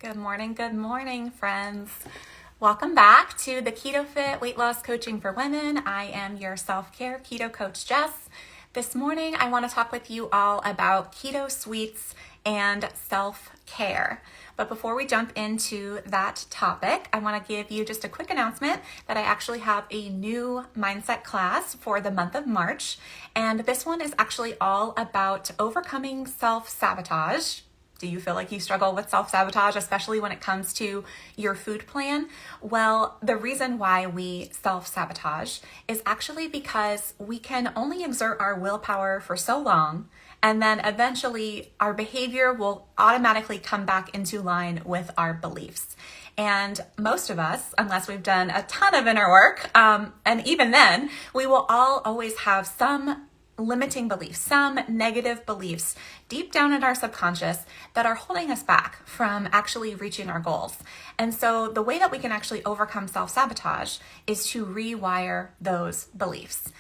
Good morning, friends. Welcome back to the Keto Fit Weight Loss Coaching for Women. I am your self-care keto coach, Jess. This morning, I want to talk with you all about keto sweets and self-care. But before we jump into that topic, I want to give you just a quick announcement that I actually have a new mindset class for the month of March. And this one is actually all about overcoming self-sabotage. Do you feel like you struggle with self-sabotage, especially when it comes to your food plan? Well, the reason why we self-sabotage is actually because we can only exert our willpower for so long, and then eventually our behavior will automatically come back into line with our beliefs. And most of us, unless we've done a ton of inner work, and even then, we will all always have some limiting beliefs, some negative beliefs deep down in our subconscious that are holding us back from actually reaching our goals. And so the way that we can actually overcome self-sabotage is to rewire those beliefs.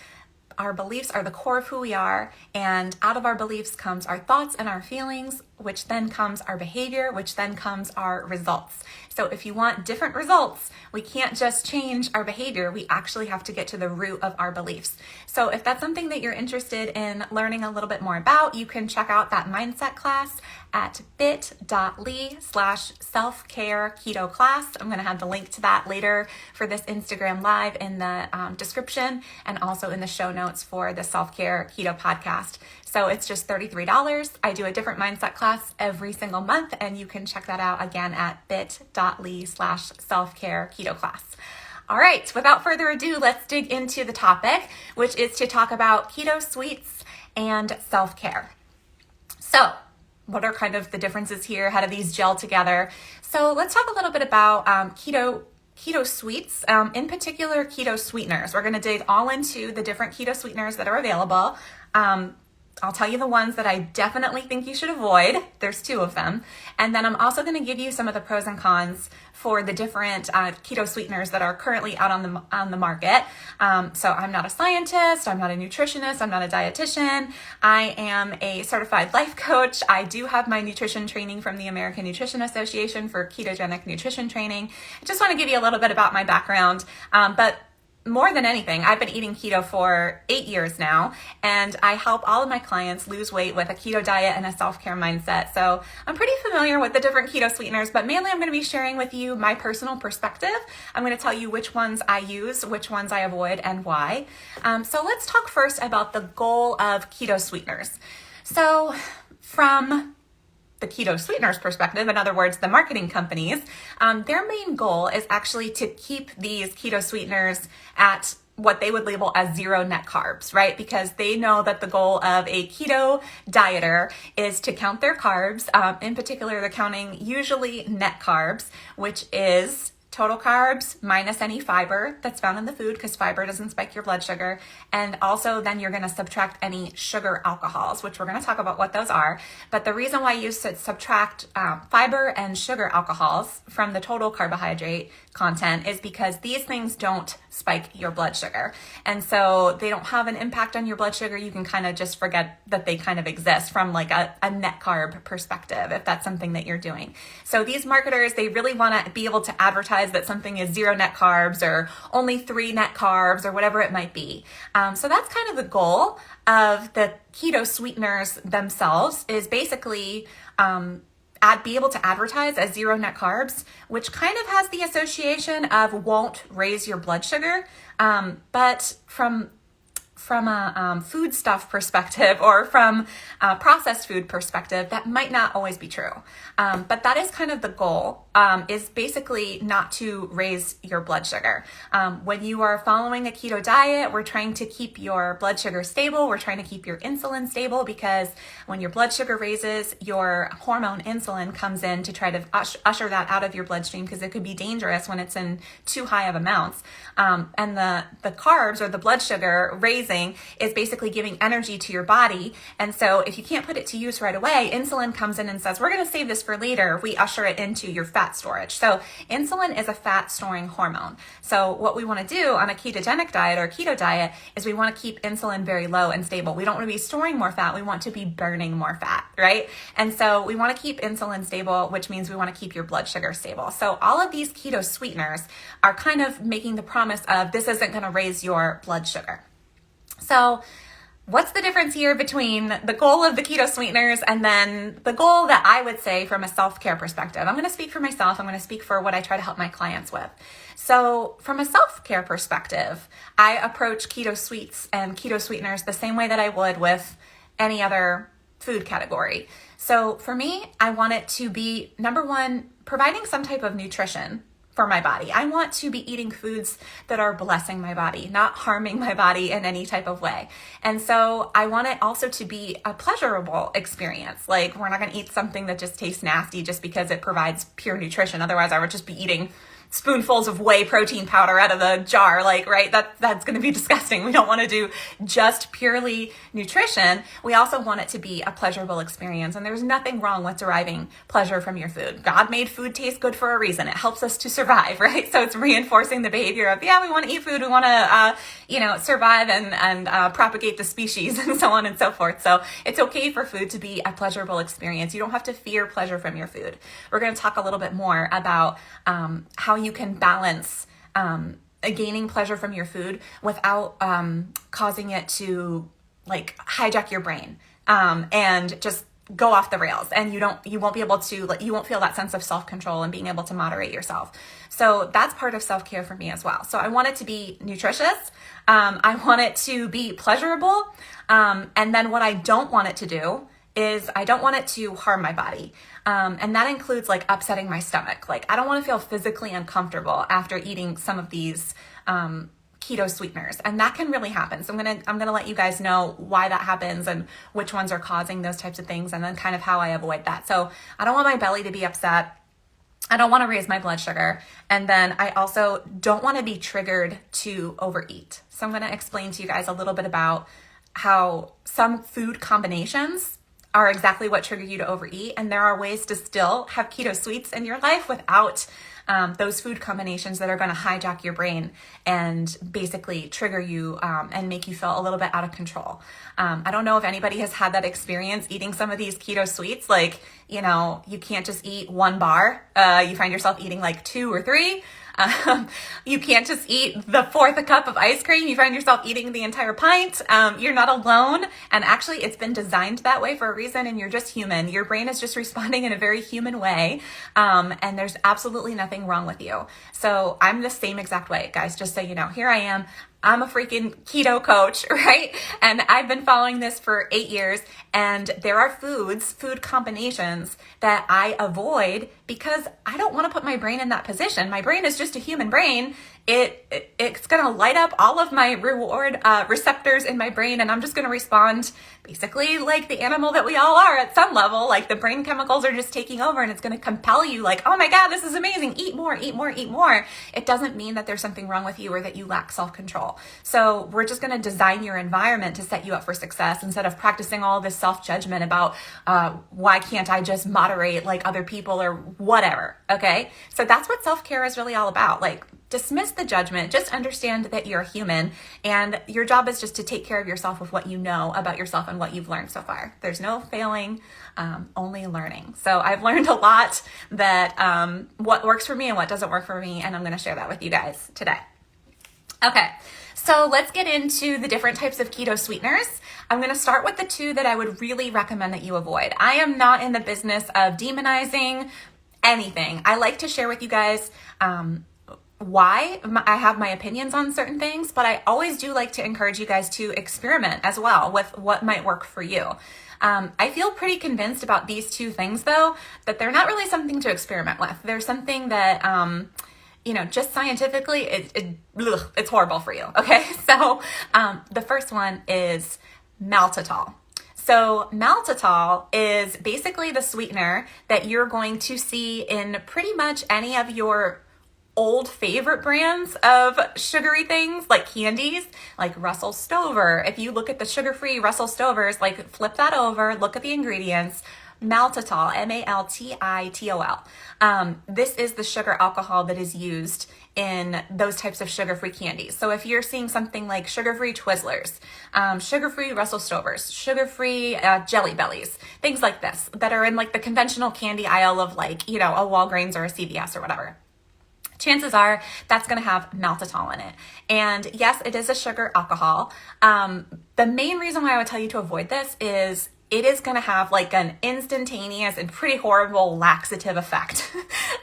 Our beliefs are the core of who we are, and out of our beliefs comes our thoughts and our feelings, which then comes our behavior, which then comes our results. So if you want different results, we can't just change our behavior. We actually have to get to the root of our beliefs. So if that's something that you're interested in learning a little bit more about, you can check out that mindset class at bit.ly/self-care keto class. I'm going to have the link to that later for this Instagram live in the description and also in the show notes for the self-care keto podcast. So it's just $33. I do a different mindset class every single month, and you can check that out again at bit.ly/self-care keto class. All right, without further ado, let's dig into the topic, which is to talk about keto sweets and self-care. So what are kind of the differences here? How do these gel together? So let's talk a little bit about keto sweets, in particular keto sweeteners. We're going to dig all into the different keto sweeteners that are available. I'll tell you the ones that I definitely think you should avoid. There's 2 of them. And then I'm also going to give you some of the pros and cons for the different keto sweeteners that are currently out on the market. So I'm not a scientist, I'm not a nutritionist, I'm not a dietitian. I am a certified life coach. I do have my nutrition training from the American Nutrition Association for ketogenic nutrition training. I just want to give you a little bit about my background, but more than anything, I've been eating keto for 8 years now, and I help all of my clients lose weight with a keto diet and a self-care mindset. So I'm pretty familiar with the different keto sweeteners, but mainly I'm going to be sharing with you my personal perspective. I'm going to tell you which ones I use, which ones I avoid, and why. So let's talk first about the goal of keto sweeteners. So from the keto sweeteners perspective, in other words, the marketing companies, their main goal is actually to keep these keto sweeteners at what they would label as 0 net carbs, right? Because they know that the goal of a keto dieter is to count their carbs. In particular, they're counting usually net carbs, which is total carbs minus any fiber that's found in the food, because fiber doesn't spike your blood sugar. And also then you're going to subtract any sugar alcohols, which we're going to talk about what those are. But the reason why you subtract fiber and sugar alcohols from the total carbohydrate content is because these things don't spike your blood sugar. And so they don't have an impact on your blood sugar. You can kind of just forget that they kind of exist from like a net carb perspective, if that's something that you're doing. So these marketers, they really want to be able to advertise that something is 0 net carbs or only 3 net carbs or whatever it might be. So that's kind of the goal of the keto sweeteners themselves, is basically be able to advertise as 0 net carbs, which kind of has the association of won't raise your blood sugar. But from a food stuff perspective or from a processed food perspective, that might not always be true. But that is kind of the goal, is basically not to raise your blood sugar. When you are following a keto diet, we're trying to keep your blood sugar stable. We're trying to keep your insulin stable, because when your blood sugar raises, your hormone insulin comes in to try to usher that out of your bloodstream, because it could be dangerous when it's in too high of amounts. And the carbs or the blood sugar raising is basically giving energy to your body. And so if you can't put it to use right away, insulin comes in and says, we're going to save this for later. We usher it into your fat fat storage. So insulin is a fat storing hormone. So what we want to do on a ketogenic diet or keto diet is we want to keep insulin very low and stable. We don't want to be storing more fat. We want to be burning more fat, right? And so we want to keep insulin stable, which means we want to keep your blood sugar stable. So all of these keto sweeteners are kind of making the promise of this isn't going to raise your blood sugar. So what's the difference here between the goal of the keto sweeteners and then the goal that I would say from a self-care perspective? I'm going to speak for myself. I'm going to speak for what I try to help my clients with. So from a self-care perspective, I approach keto sweets and keto sweeteners the same way that I would with any other food category. So for me, I want it to be, number one, providing some type of nutrition for my body. I want to be eating foods that are blessing my body, not harming my body in any type of way. And so I want it also to be a pleasurable experience. Like, we're not going to eat something that just tastes nasty just because it provides pure nutrition. Otherwise, I would just be eating spoonfuls of whey protein powder out of the jar, like, right? That's going to be disgusting. We don't want to do just purely nutrition. We also want it to be a pleasurable experience. And there's nothing wrong with deriving pleasure from your food. God made food taste good for a reason. It helps us to survive, right? So it's reinforcing the behavior of, yeah, we want to eat food. We want to, survive and propagate the species and so on and so forth. So it's okay for food to be a pleasurable experience. You don't have to fear pleasure from your food. We're going to talk a little bit more about how you can balance gaining pleasure from your food without causing it to like hijack your brain and just go off the rails, and you won't be able to, like, you won't feel that sense of self-control and being able to moderate yourself. So that's part of self-care for me as well. So I want it to be nutritious. I want it to be pleasurable. And then what I don't want it to do is I don't want it to harm my body. And that includes like upsetting my stomach. Like, I don't want to feel physically uncomfortable after eating some of these keto sweeteners, and that can really happen. So I'm gonna let you guys know why that happens and which ones are causing those types of things, and then kind of how I avoid that. So I don't want my belly to be upset. I don't want to raise my blood sugar. And then I also don't want to be triggered to overeat. So I'm going to explain to you guys a little bit about how some food combinations are exactly what trigger you to overeat. And there are ways to still have keto sweets in your life without those food combinations that are going to hijack your brain and basically trigger you and make you feel a little bit out of control. I don't know if anybody has had that experience eating some of these keto sweets. Like, you can't just eat one bar. You find yourself eating like 2 or 3. You can't just eat the 4th cup of ice cream. You find yourself eating the entire pint. You're not alone. And actually, it's been designed that way for a reason, and you're just human. Your brain is just responding in a very human way. And there's absolutely nothing wrong with you. So I'm the same exact way, guys, just so you know. Here I am. I'm a freaking keto coach, right? And I've been following this for 8 years, and there are food combinations that I avoid because I don't want to put my brain in that position. My brain is just a human brain. It's going to light up all of my reward receptors in my brain, and I'm just going to respond basically like the animal that we all are at some level. Like, the brain chemicals are just taking over, and it's going to compel you like, oh my God, this is amazing. Eat more, eat more, eat more. It doesn't mean that there's something wrong with you or that you lack self-control. So we're just going to design your environment to set you up for success instead of practicing all this self-judgment about why can't I just moderate like other people or whatever. Okay. So that's what self-care is really all about. Like, dismiss the judgment, just understand that you're a human, and your job is just to take care of yourself with what you know about yourself and what you've learned so far. There's no failing, only learning. So I've learned a lot that what works for me and what doesn't work for me, and I'm going to share that with you guys today. Okay, so let's get into the different types of keto sweeteners. I'm going to start with the 2 that I would really recommend that you avoid. I am not in the business of demonizing anything. I like to share with you guys why I have my opinions on certain things, but I always do like to encourage you guys to experiment as well with what might work for you. I feel pretty convinced about these 2 things, though, that they're not really something to experiment with. They're something that, just scientifically, it's horrible for you. Okay. So the first one is maltitol. So maltitol is basically the sweetener that you're going to see in pretty much any of your old favorite brands of sugary things, like candies, like Russell Stover. If you look at the sugar-free Russell Stovers, like, flip that over, look at the ingredients. maltitol, maltitol. This is the sugar alcohol that is used in those types of sugar-free candies. So if you're seeing something like sugar-free Twizzlers, sugar-free Russell Stovers, sugar-free Jelly Bellies, things like this that are in like the conventional candy aisle of like, you know, a Walgreens or a CVS or whatever, chances are that's going to have maltitol in it. And yes, it is a sugar alcohol. The main reason why I would tell you to avoid this is it is going to have like an instantaneous and pretty horrible laxative effect.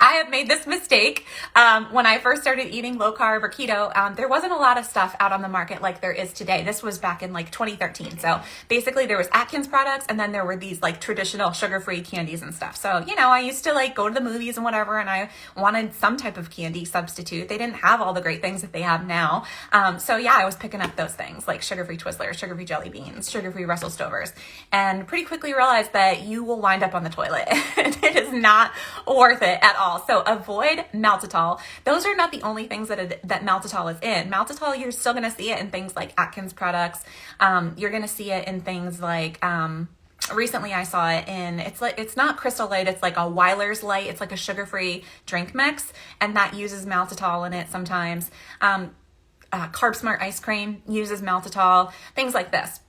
I have made this mistake when I first started eating low carb or keto. There wasn't a lot of stuff out on the market like there is today. This was back in like 2013. So basically there was Atkins products, and then there were these like traditional sugar-free candies and stuff. So, you know, I used to like go to the movies and whatever, and I wanted some type of candy substitute. They didn't have all the great things that they have now. So yeah, I was picking up those things like sugar-free Twizzlers, sugar-free jelly beans, sugar-free Russell Stovers, and pretty quickly realized that you will wind up on the toilet. It is not worth it at all. So avoid maltitol. Those are not the only things that maltitol is in. Maltitol, you're still going to see it in things like Atkins products. You're going to see it in things like, recently I saw it in, it's not Crystal Light, it's like a Weiler's Light. It's like a sugar-free drink mix, and that uses maltitol in it sometimes. Carb Smart ice cream uses maltitol, things like this.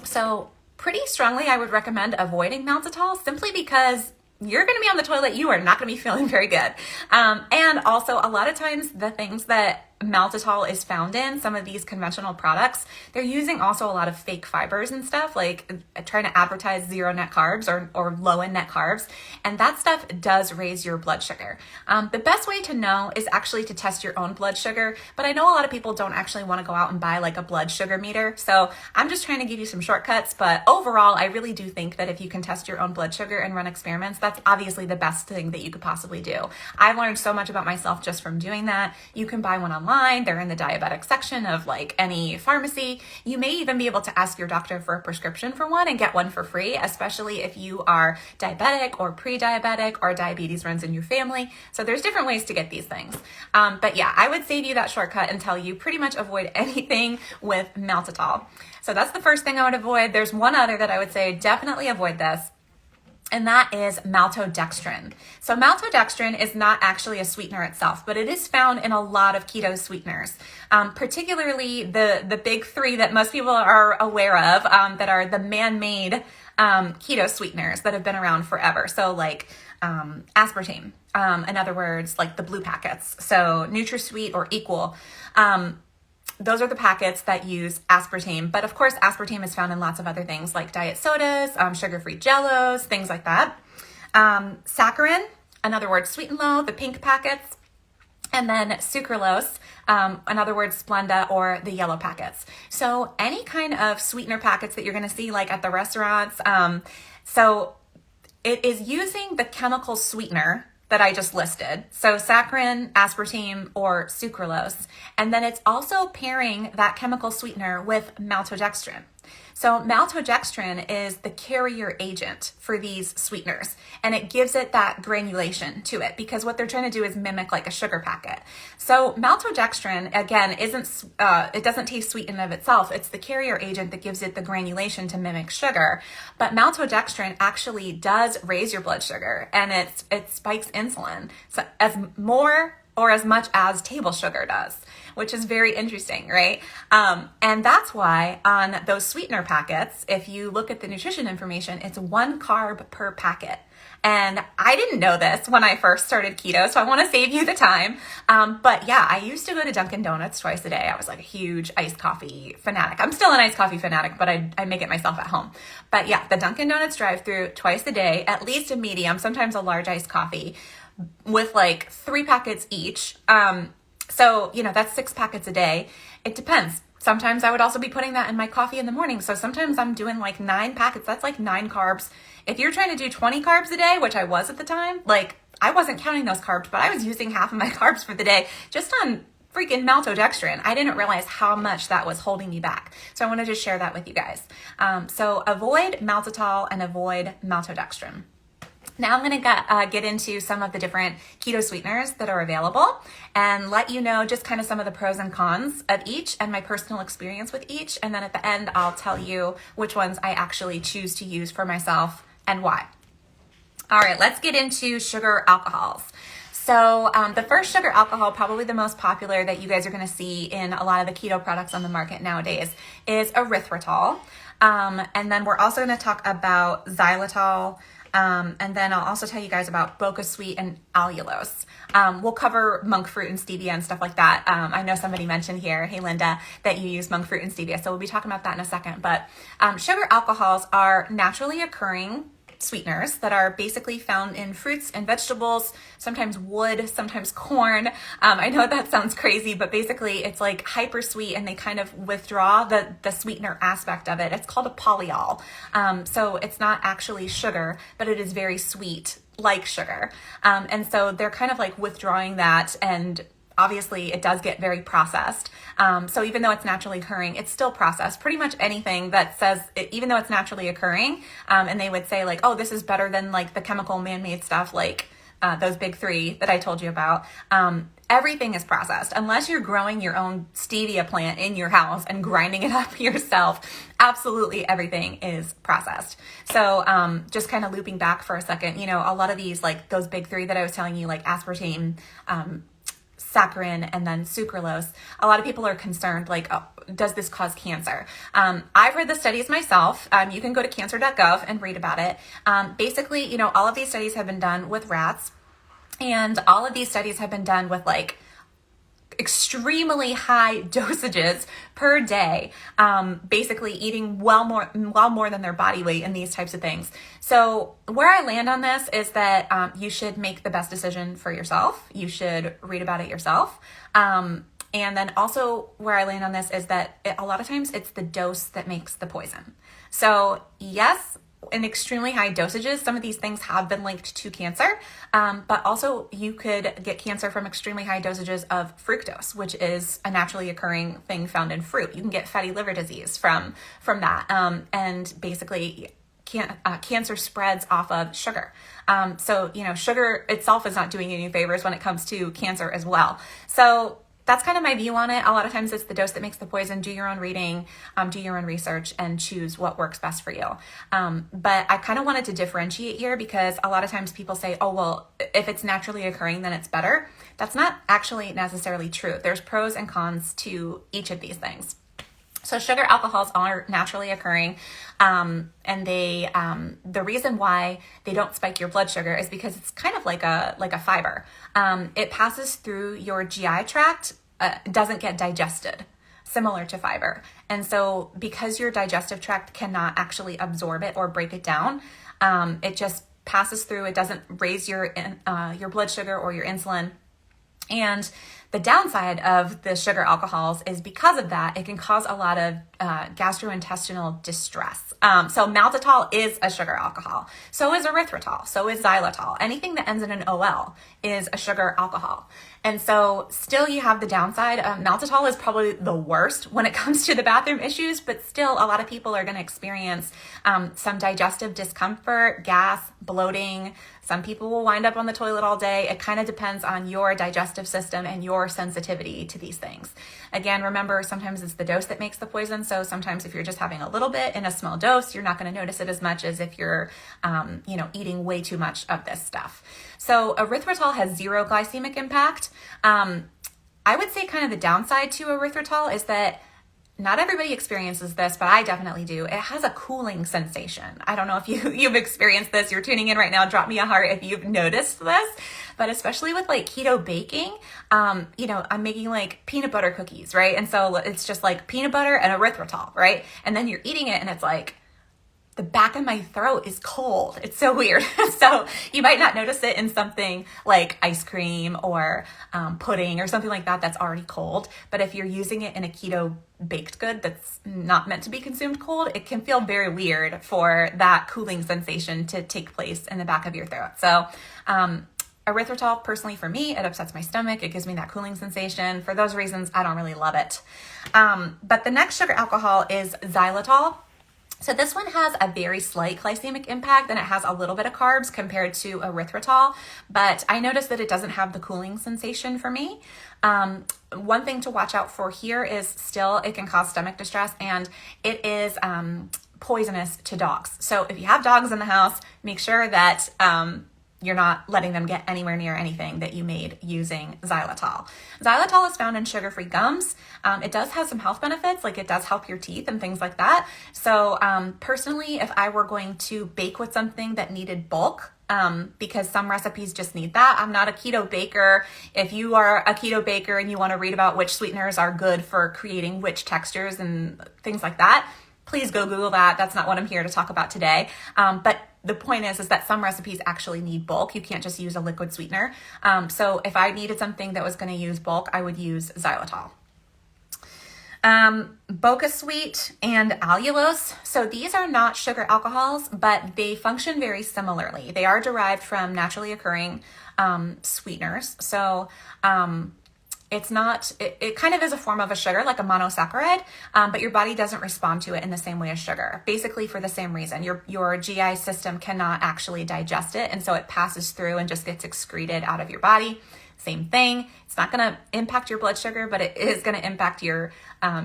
So pretty strongly, I would recommend avoiding maltitol simply because you're going to be on the toilet. You are not going to be feeling very good. And also a lot of times the things that maltitol is found in, some of these conventional products, they're using also a lot of fake fibers and stuff, like trying to advertise zero net carbs or low in net carbs. And that stuff does raise your blood sugar. The best way to know is actually to test your own blood sugar. But I know a lot of people don't actually want to go out and buy like a blood sugar meter. So I'm just trying to give you some shortcuts. But overall, I really do think that if you can test your own blood sugar and run experiments, that's obviously the best thing that you could possibly do. I've learned so much about myself just from doing that. You can buy one online. They're in the diabetic section of like any pharmacy. You may even be able to ask your doctor for a prescription for one and get one for free, especially if you are diabetic or pre-diabetic or diabetes runs in your family. So there's different ways to get these things. But yeah, I would save you that shortcut and tell you pretty much avoid anything with maltitol. So that's the first thing I would avoid. There's one other that I would say definitely avoid this, and that is maltodextrin. So maltodextrin is not actually a sweetener itself, but it is found in a lot of keto sweeteners, particularly the big three that most people are aware of, that are the man-made keto sweeteners that have been around forever. So like aspartame, in other words, like the blue packets. So NutraSweet or Equal. Those are the packets that use aspartame. But of course, aspartame is found in lots of other things like diet sodas, sugar-free jellos, things like that. Saccharin, in other words, Sweet and Low, the pink packets. And then sucralose, in other words, Splenda or the yellow packets. So any kind of sweetener packets that you're going to see like at the restaurants. So it is using the chemical sweetener that I just listed. So saccharin, aspartame, or sucralose. And then it's also pairing that chemical sweetener with maltodextrin. So maltodextrin is the carrier agent for these sweeteners, and it gives it that granulation to it because what they're trying to do is mimic like a sugar packet. So maltodextrin, again, it doesn't taste sweet in and of itself. It's the carrier agent that gives it the granulation to mimic sugar. But maltodextrin actually does raise your blood sugar, and it spikes insulin so as more or as much as table sugar does, which is very interesting, right? And that's why on those sweetener packets, if you look at the nutrition information, it's 1 carb per packet. And I didn't know this when I first started keto, so I want to save you the time. But yeah, I used to go to Dunkin' Donuts twice a day. I was like a huge iced coffee fanatic. I'm still an iced coffee fanatic, but I make it myself at home. But yeah, the Dunkin' Donuts drive-thru twice a day, at least a medium, sometimes a large iced coffee with like 3 packets each. So, you know, that's 6 packets a day. It depends. Sometimes I would also be putting that in my coffee in the morning. So sometimes I'm doing like 9 packets. That's like 9 carbs. If you're trying to do 20 carbs a day, which I was at the time, like I wasn't counting those carbs, but I was using half of my carbs for the day just on freaking maltodextrin. I didn't realize how much that was holding me back. So I want to just share that with you guys. So avoid maltitol and avoid maltodextrin. Now I'm going to get into some of the different keto sweeteners that are available and let you know just kind of some of the pros and cons of each and my personal experience with each. And then at the end, I'll tell you which ones I actually choose to use for myself and why. All right, let's get into sugar alcohols. So the first sugar alcohol, probably the most popular that you guys are going to see in a lot of the keto products on the market nowadays, is erythritol. And then we're also going to talk about xylitol. And then I'll also tell you guys about Boca Sweet and allulose. We'll cover monk fruit and stevia and stuff like that. I know somebody mentioned here, hey Linda, that you use monk fruit and stevia. So we'll be talking about that in a second. But sugar alcohols are naturally occurring sweeteners that are basically found in fruits and vegetables, sometimes wood, sometimes corn. I know that sounds crazy, but basically it's like hyper sweet and they kind of withdraw the sweetener aspect of it. It's called a polyol. So it's not actually sugar, but it is very sweet like sugar. And so they're kind of like withdrawing that, and obviously it does get very processed. So even though it's naturally occurring, it's still processed. Pretty much anything that says, even though it's naturally occurring, and they would say like, oh, this is better than like the chemical man-made stuff, like those big three that I told you about. Everything is processed. Unless you're growing your own stevia plant in your house and grinding it up yourself, absolutely everything is processed. So just kind of looping back for a second, you know, a lot of these, like those big three that I was telling you, like aspartame, saccharin, and then sucralose, a lot of people are concerned, like, oh, does this cause cancer? I've read the studies myself. You can go to cancer.gov and read about it. Basically, you know, all of these studies have been done with rats, and all of these studies have been done with like extremely high dosages per day, basically eating well more than their body weight and these types of things. So where I land on this is that you should make the best decision for yourself. You should read about it yourself. And then also where I land on this is that a lot of times it's the dose that makes the poison. So yes, in extremely high dosages, some of these things have been linked to cancer, but also you could get cancer from extremely high dosages of fructose, which is a naturally occurring thing found in fruit. You can get fatty liver disease from that, and basically cancer spreads off of sugar. So, you know, sugar itself is not doing you any favors when it comes to cancer as well. So that's kind of my view on it. A lot of times it's the dose that makes the poison. Do your own reading, do your own research, and choose what works best for you. But I kind of wanted to differentiate here because a lot of times people say, oh, well, if it's naturally occurring, then it's better. That's not actually necessarily true. There's pros and cons to each of these things. So sugar alcohols are naturally occurring, and they the reason why they don't spike your blood sugar is because it's kind of like a fiber. It passes through your GI tract, doesn't get digested, similar to fiber. And so because your digestive tract cannot actually absorb it or break it down, it just passes through. It doesn't raise your blood sugar or your insulin. And the downside of the sugar alcohols is because of that, it can cause a lot of gastrointestinal distress. So maltitol is a sugar alcohol. So is erythritol. So is xylitol. Anything that ends in an OL is a sugar alcohol. And so still you have the downside. Maltitol is probably the worst when it comes to the bathroom issues, but still a lot of people are going to experience some digestive discomfort, gas, bloating. Some people will wind up on the toilet all day. It kind of depends on your digestive system and your sensitivity to these things. Again, remember, sometimes it's the dose that makes the poison. So sometimes if you're just having a little bit in a small dose, you're not going to notice it as much as if you're, eating way too much of this stuff. So erythritol has zero glycemic impact. I would say kind of the downside to erythritol is that not everybody experiences this, but I definitely do. It has a cooling sensation. I don't know if you've experienced this. You're tuning in right now. Drop me a heart if you've noticed this. But especially with like keto baking, I'm making like peanut butter cookies, right? And so it's just like peanut butter and erythritol, right? And then you're eating it and it's like, the back of my throat is cold. It's so weird. So you might not notice it in something like ice cream or pudding or something like that that's already cold. But if you're using it in a keto baked good that's not meant to be consumed cold, it can feel very weird for that cooling sensation to take place in the back of your throat. So erythritol, personally for me, it upsets my stomach. It gives me that cooling sensation. For those reasons, I don't really love it. But the next sugar alcohol is xylitol. So this one has a very slight glycemic impact and it has a little bit of carbs compared to erythritol, but I noticed that it doesn't have the cooling sensation for me. One thing to watch out for here is still it can cause stomach distress, and it is poisonous to dogs. So if you have dogs in the house, make sure that you're not letting them get anywhere near anything that you made using xylitol. Xylitol is found in sugar-free gums. It does have some health benefits, like it does help your teeth and things like that. So personally, if I were going to bake with something that needed bulk, because some recipes just need that. I'm not a keto baker. If you are a keto baker and you want to read about which sweeteners are good for creating which textures and things like that, please go Google that. That's not what I'm here to talk about today. But the point is that some recipes actually need bulk. You can't just use a liquid sweetener. So if I needed something that was going to use bulk, I would use xylitol. Boca sweet and allulose. So these are not sugar alcohols, but they function very similarly. They are derived from naturally occurring sweeteners. So it kind of is a form of a sugar, like a monosaccharide, but your body doesn't respond to it in the same way as sugar, basically for the same reason. Your GI system cannot actually digest it, and so it passes through and just gets excreted out of your body. Same thing. It's not going to impact your blood sugar, but it is going to impact your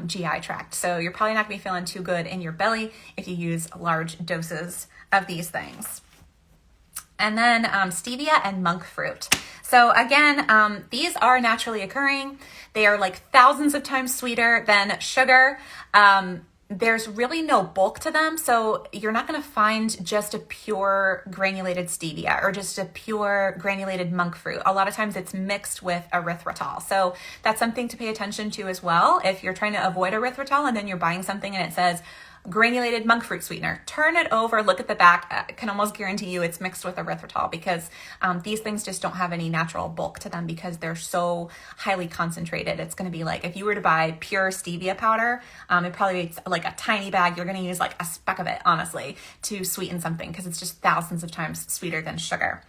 GI tract. So you're probably not going to be feeling too good in your belly if you use large doses of these things. And then stevia and monk fruit. So again, these are naturally occurring. They are like thousands of times sweeter than sugar. There's really no bulk to them, so you're not going to find just a pure granulated stevia or just a pure granulated monk fruit. A lot of times it's mixed with erythritol, so that's something to pay attention to as well. If you're trying to avoid erythritol and then you're buying something and it says granulated monk fruit sweetener, turn it over, look at the back. I can almost guarantee you it's mixed with erythritol, because these things just don't have any natural bulk to them because they're so highly concentrated. It's going to be like if you were to buy pure stevia powder, it probably makes like a tiny bag. You're going to use like a speck of it, honestly, to sweeten something, because it's just thousands of times sweeter than sugar.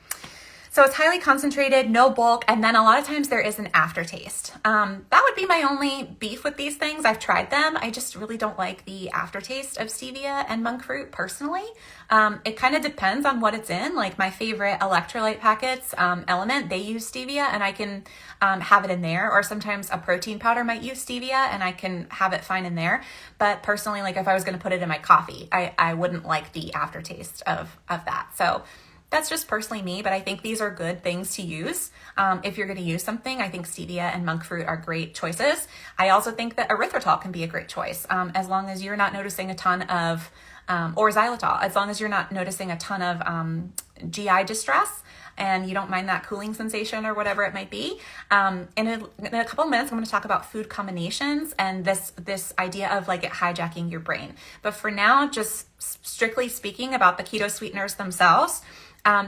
So it's highly concentrated, no bulk, and then a lot of times there is an aftertaste. That would be my only beef with these things. I've tried them. I just really don't like the aftertaste of stevia and monk fruit personally. It kind of depends on what it's in. Like my favorite electrolyte packets, Element, they use stevia, and I can have it in there. Or sometimes a protein powder might use stevia and I can have it fine in there. But personally, like if I was going to put it in my coffee, I wouldn't like the aftertaste of that. So that's just personally me, but I think these are good things to use. If you're going to use something, I think stevia and monk fruit are great choices. I also think that erythritol can be a great choice, as long as you're not noticing a ton of, or xylitol, as long as you're not noticing a ton of GI distress and you don't mind that cooling sensation or whatever it might be. In a couple of minutes, I'm going to talk about food combinations and this idea of like it hijacking your brain. But for now, just strictly speaking about the keto sweeteners themselves,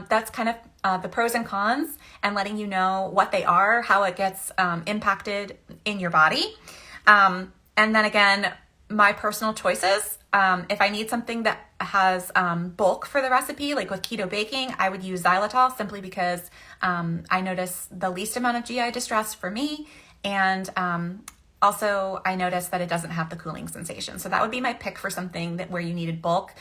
that's kind of the pros and cons and letting you know what they are, how it gets impacted in your body. And then again, my personal choices. If I need something that has bulk for the recipe, like with keto baking, I would use xylitol simply because I notice the least amount of GI distress for me. And also, I noticed that it doesn't have the cooling sensation. So that would be my pick for something that where you needed bulk.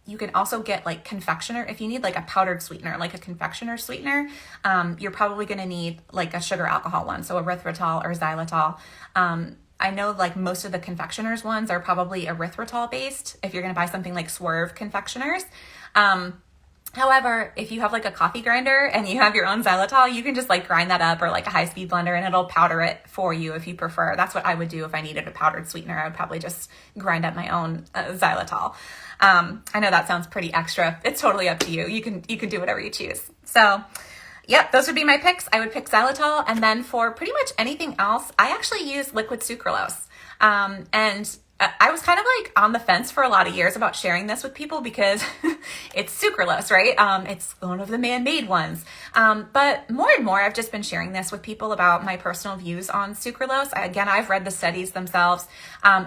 You can also get like confectioner. If you need like a powdered sweetener, like a confectioner sweetener, you're probably going to need like a sugar alcohol one. So erythritol or xylitol. I know like most of the confectioners ones are probably erythritol based if you're going to buy something like Swerve confectioners. However, if you have like a coffee grinder and you have your own xylitol, you can just like grind that up, or like a high-speed blender, and it'll powder it for you if you prefer. That's what I would do if I needed a powdered sweetener. I would probably just grind up my own xylitol. I know that sounds pretty extra. It's totally up to you. You can do whatever you choose. So yep, those would be my picks. I would pick xylitol, and then for pretty much anything else, I actually use liquid sucralose. And I was kind of like on the fence for a lot of years about sharing this with people because it's sucralose, right? It's one of the man-made ones. But more and more, I've just been sharing this with people about my personal views on sucralose. Again, I've read the studies themselves.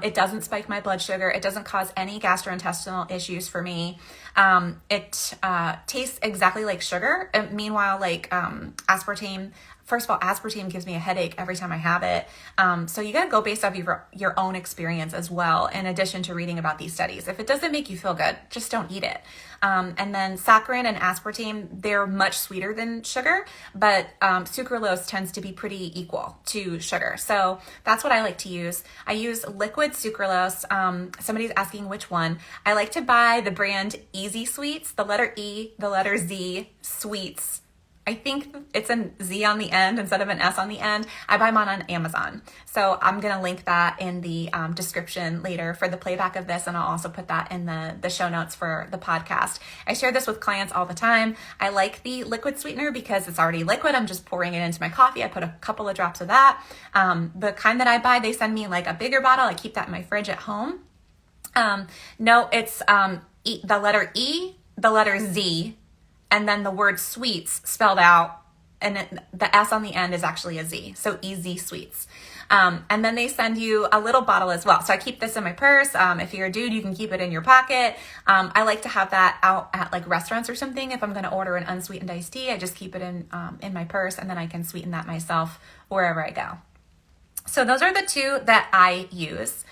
It doesn't spike my blood sugar. It doesn't cause any gastrointestinal issues for me. It tastes exactly like sugar. Meanwhile, like aspartame, first of all, aspartame gives me a headache every time I have it. So you got to go based off your own experience as well, in addition to reading about these studies. If it doesn't make you feel good, just don't eat it. And then saccharin and aspartame, they're much sweeter than sugar, but sucralose tends to be pretty equal to sugar. So that's what I like to use. I use liquid sucralose. Somebody's asking which one. I like to buy the brand Easy Sweets, the letter E, the letter Z, Sweets. I think it's a Z on the end instead of an S on the end. I buy mine on Amazon. So I'm going to link that in the description later for the playback of this. And I'll also put that in the show notes for the podcast. I share this with clients all the time. I like the liquid sweetener because it's already liquid. I'm just pouring it into my coffee. I put a couple of drops of that. The kind that I buy, they send me like a bigger bottle. I keep that in my fridge at home. No, it's the letter E, the letter Z, and then the word sweets spelled out, and the S on the end is actually a Z, so Easy Sweets. And then they send you a little bottle as well. So I keep this in my purse. If you're a dude, you can keep it in your pocket. I like to have that out at like restaurants or something. If I'm going to order an unsweetened iced tea, I just keep it in my purse, and then I can sweeten that myself wherever I go. So those are the two that I use.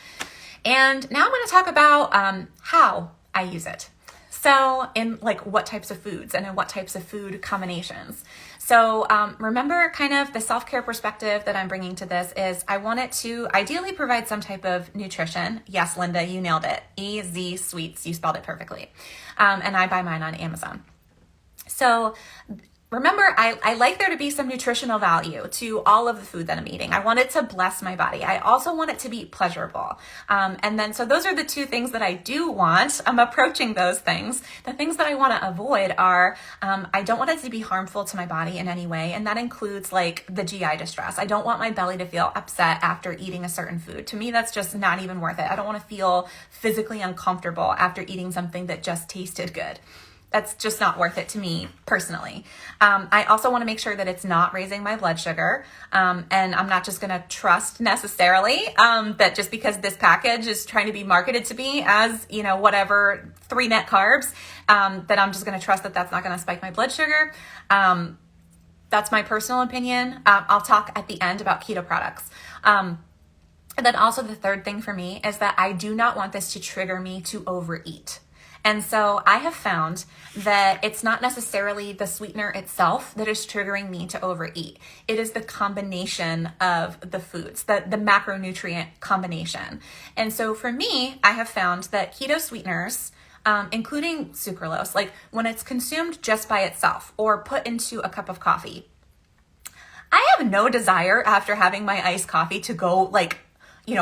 And now I'm going to talk about how I use it. So in like what types of foods and in what types of food combinations. So remember kind of the self-care perspective that I'm bringing to this is I want it to ideally provide some type of nutrition. Yes, Linda, you nailed it. Easy Sweets, you spelled it perfectly. And I buy mine on Amazon. So remember, I like there to be some nutritional value to all of the food that I'm eating. I want it to bless my body. I also want it to be pleasurable. So those are the two things that I do want. I'm approaching those things. The things that I want to avoid are, I don't want it to be harmful to my body in any way. And that includes like the GI distress. I don't want my belly to feel upset after eating a certain food. To me, that's just not even worth it. I don't want to feel physically uncomfortable after eating something that just tasted good. That's just not worth it to me personally. I also want to make sure that it's not raising my blood sugar. And I'm not just going to trust necessarily that just because this package is trying to be marketed to me as, whatever 3 net carbs, that I'm just going to trust that that's not going to spike my blood sugar. That's my personal opinion. I'll talk at the end about keto products. And then also the third thing for me is that I do not want this to trigger me to overeat. And so I have found that it's not necessarily the sweetener itself that is triggering me to overeat. It is the combination of the foods, the macronutrient combination. And so for me, I have found that keto sweeteners, including sucralose, like when it's consumed just by itself or put into a cup of coffee, I have no desire after having my iced coffee to go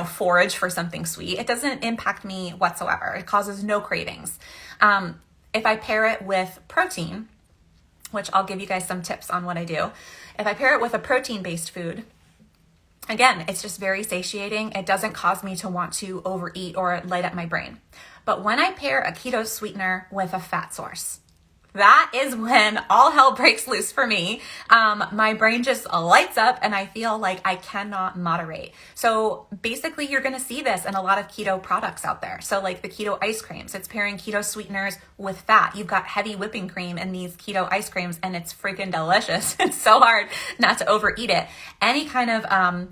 forage for something sweet. It doesn't impact me whatsoever. It causes no cravings. If I pair it with protein, which I'll give you guys some tips on what I do. If I pair it with a protein-based food, again, it's just very satiating. It doesn't cause me to want to overeat or light up my brain. But when I pair a keto sweetener with a fat source, that is when all hell breaks loose for me. My brain just lights up and I feel like I cannot moderate. So basically you're going to see this in a lot of keto products out there. So like the keto ice creams, it's pairing keto sweeteners with fat. You've got heavy whipping cream in these keto ice creams and it's freaking delicious. It's so hard not to overeat it. Any kind of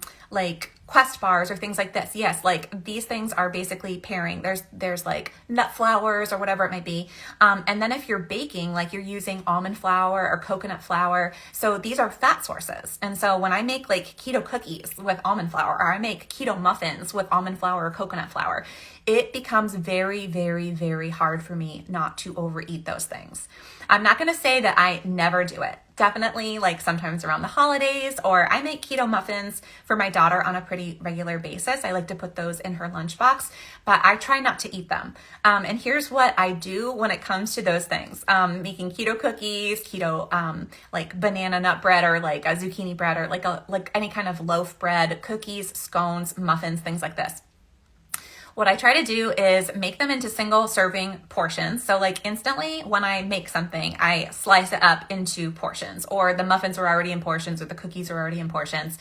Quest bars or things like this. Yes, like these things are basically pairing. There's like nut flours or whatever it might be. And then if you're baking, like you're using almond flour or coconut flour. So these are fat sources. And so when I make like keto cookies with almond flour, or I make keto muffins with almond flour or coconut flour, it becomes very, very, very hard for me not to overeat those things. I'm not going to say that I never do it. Definitely like sometimes around the holidays, or I make keto muffins for my daughter on a pretty regular basis. I like to put those in her lunchbox, but I try not to eat them. And here's what I do when it comes to those things. Making keto cookies, keto like banana nut bread or like a zucchini bread or like any kind of loaf bread, cookies, scones, muffins, things like this. What I try to do is make them into single serving portions. So like instantly when I make something, I slice it up into portions, or the muffins are already in portions or the cookies are already in portions.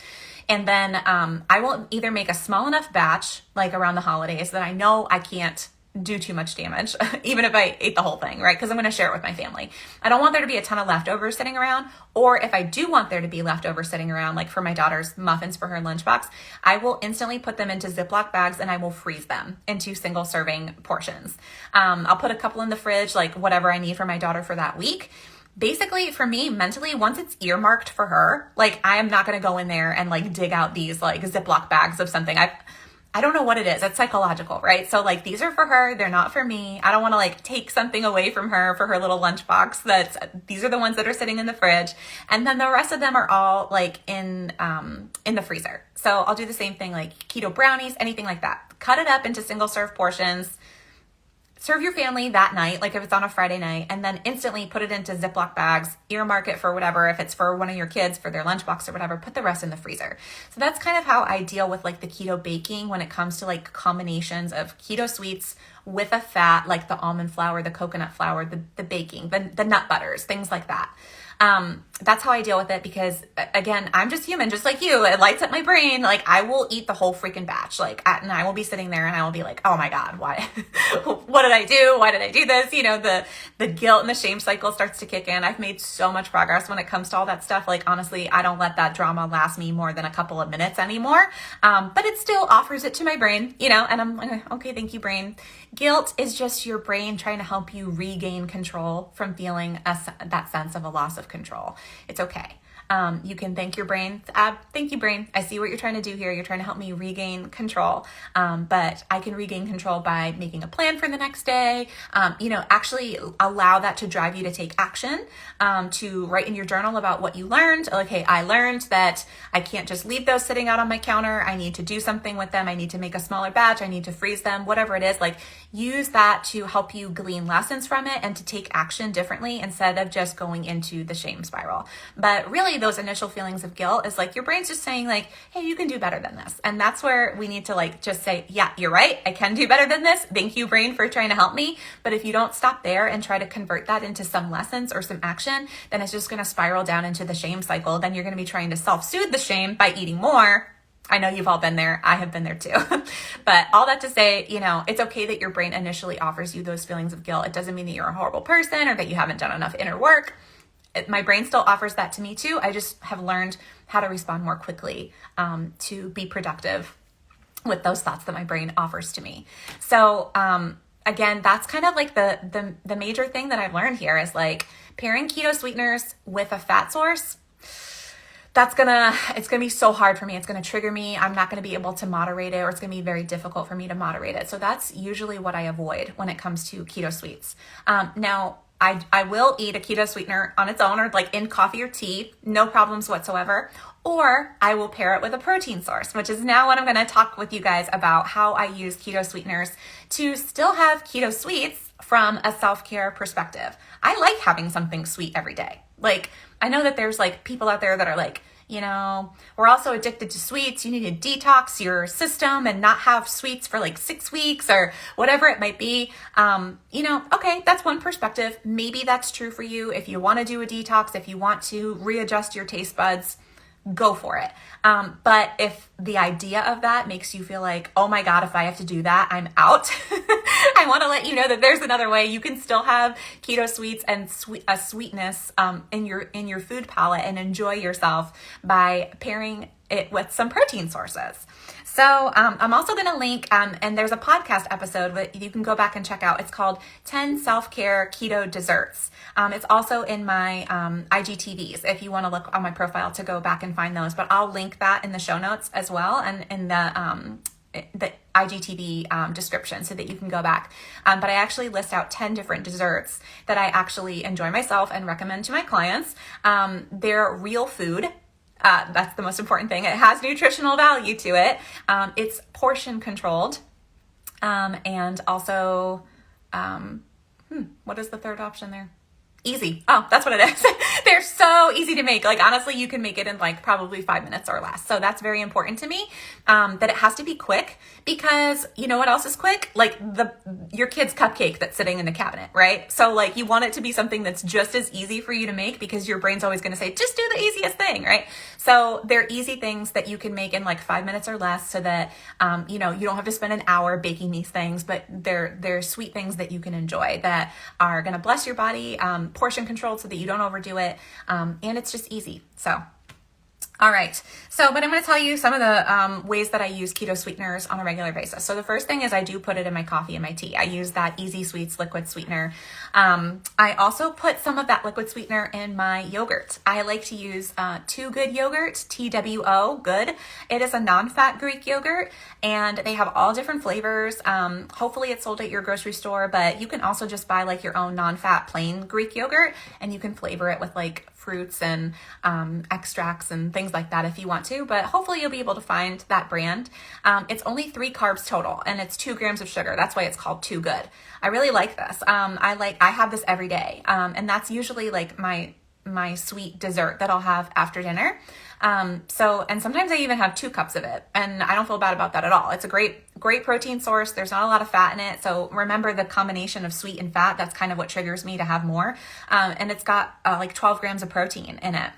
And then I will either make a small enough batch like around the holidays that I know I can't do too much damage, even if I ate the whole thing, right? Because I'm going to share it with my family. I don't want there to be a ton of leftovers sitting around. Or if I do want there to be leftovers sitting around, like for my daughter's muffins for her lunchbox, I will instantly put them into Ziploc bags and I will freeze them into single serving portions. I'll put a couple in the fridge, like whatever I need for my daughter for that week. Basically, for me, mentally, once it's earmarked for her, like I am not going to go in there and like dig out these like Ziploc bags of something. I don't know what it is. It's psychological, right? So like these are for her. They're not for me. I don't want to like take something away from her for her little lunchbox. These are the ones that are sitting in the fridge. And then the rest of them are all like in the freezer. So I'll do the same thing, like keto brownies, anything like that. Cut it up into single serve portions. Serve your family that night, like if it's on a Friday night, and then instantly put it into Ziploc bags, earmark it for whatever, if it's for one of your kids, for their lunchbox or whatever, put the rest in the freezer. So that's kind of how I deal with like the keto baking when it comes to like combinations of keto sweets with a fat, like the almond flour, the coconut flour, the baking, the nut butters, things like that. That's how I deal with it because again, I'm just human, just like you. It lights up my brain. Like I will eat the whole freaking batch. And I will be sitting there and I will be like, oh my God, why, what did I do? Why did I do this? You know, the guilt and the shame cycle starts to kick in. I've made so much progress when it comes to all that stuff. Like honestly, I don't let that drama last me more than a couple of minutes anymore. But it still offers it to my brain, you know, and I'm like, okay, thank you, brain. Guilt is just your brain trying to help you regain control from feeling that sense of a loss of control. It's okay. You can thank your brain. Thank you, brain. I see what you're trying to do here. You're trying to help me regain control. But I can regain control by making a plan for the next day. Actually allow that to drive you to take action, to write in your journal about what you learned. Like, hey, I learned that I can't just leave those sitting out on my counter. I need to do something with them. I need to make a smaller batch. I need to freeze them, whatever it is. Like use that to help you glean lessons from it and to take action differently instead of just going into the shame spiral. But really those initial feelings of guilt is like your brain's just saying like, hey, you can do better than this. And that's where we need to like just say, yeah, you're right. I can do better than this. Thank you, brain, for trying to help me. But if you don't stop there and try to convert that into some lessons or some action, then it's just going to spiral down into the shame cycle. Then you're going to be trying to self-soothe the shame by eating more. I know you've all been there. I have been there too. But all that to say, you know, it's okay that your brain initially offers you those feelings of guilt. It doesn't mean that you're a horrible person or that you haven't done enough inner work. My brain still offers that to me too. I just have learned how to respond more quickly to be productive with those thoughts that my brain offers to me. So again, that's kind of like the major thing that I've learned here is like pairing keto sweeteners with a fat source. It's gonna be so hard for me. It's gonna trigger me. I'm not gonna be able to moderate it, or it's gonna be very difficult for me to moderate it. So that's usually what I avoid when it comes to keto sweets. Now, I will eat a keto sweetener on its own or like in coffee or tea, no problems whatsoever. Or I will pair it with a protein source, which is now what I'm going to talk with you guys about how I use keto sweeteners to still have keto sweets from a self-care perspective. I like having something sweet every day. Like I know that there's like people out there that are like, you know, we're also addicted to sweets. You need to detox your system and not have sweets for like 6 weeks or whatever it might be. Okay, that's one perspective. Maybe that's true for you. If you want to do a detox, if you want to readjust your taste buds, go for it. But if the idea of that makes you feel like, oh my God, if I have to do that, I'm out. I want to let you know that there's another way. You can still have keto sweets and a sweetness in your food palette and enjoy yourself by pairing it with some protein sources. So I'm also going to link, and there's a podcast episode that you can go back and check out. It's called 10 Self-Care Keto Desserts. It's also in my IGTVs if you want to look on my profile to go back and find those. But I'll link that in the show notes as well and in the IGTV description so that you can go back. But I actually list out 10 different desserts that I actually enjoy myself and recommend to my clients. They're real food. That's the most important thing. It has nutritional value to it. It's portion controlled. And also, what is the third option there? Easy. Oh, that's what it is. They're so easy to make. Like, honestly, you can make it in like probably 5 minutes or less. So that's very important to me, that it has to be quick, because you know what else is quick? Like your kid's cupcake that's sitting in the cabinet, right? So like, you want it to be something that's just as easy for you to make, because your brain's always going to say, just do the easiest thing, right? So they're easy things that you can make in like 5 minutes or less, so that, you know, you don't have to spend an hour baking these things, but they're sweet things that you can enjoy, that are going to bless your body, portion controlled so that you don't overdo it. And it's just easy. So, all right. So, but I'm going to tell you some of the ways that I use keto sweeteners on a regular basis. So the first thing is I do put it in my coffee and my tea. I use that Easy Sweets liquid sweetener. I also put some of that liquid sweetener in my yogurt. I like to use Too Good yogurt, TWO, good. It is a non-fat Greek yogurt, and they have all different flavors. Hopefully it's sold at your grocery store, but you can also just buy like your own non-fat plain Greek yogurt, and you can flavor it with like fruits and extracts and things like that if you want to, but hopefully you'll be able to find that brand. It's only 3 carbs total, and it's 2 grams of sugar. That's why it's called Too Good. I really like this. I have this every day, and that's usually like my sweet dessert that I'll have after dinner. And sometimes I even have 2 cups of it, and I don't feel bad about that at all. It's a great protein source. There's not a lot of fat in it. So remember, the combination of sweet and fat, that's kind of what triggers me to have more. And it's got like 12 grams of protein in it.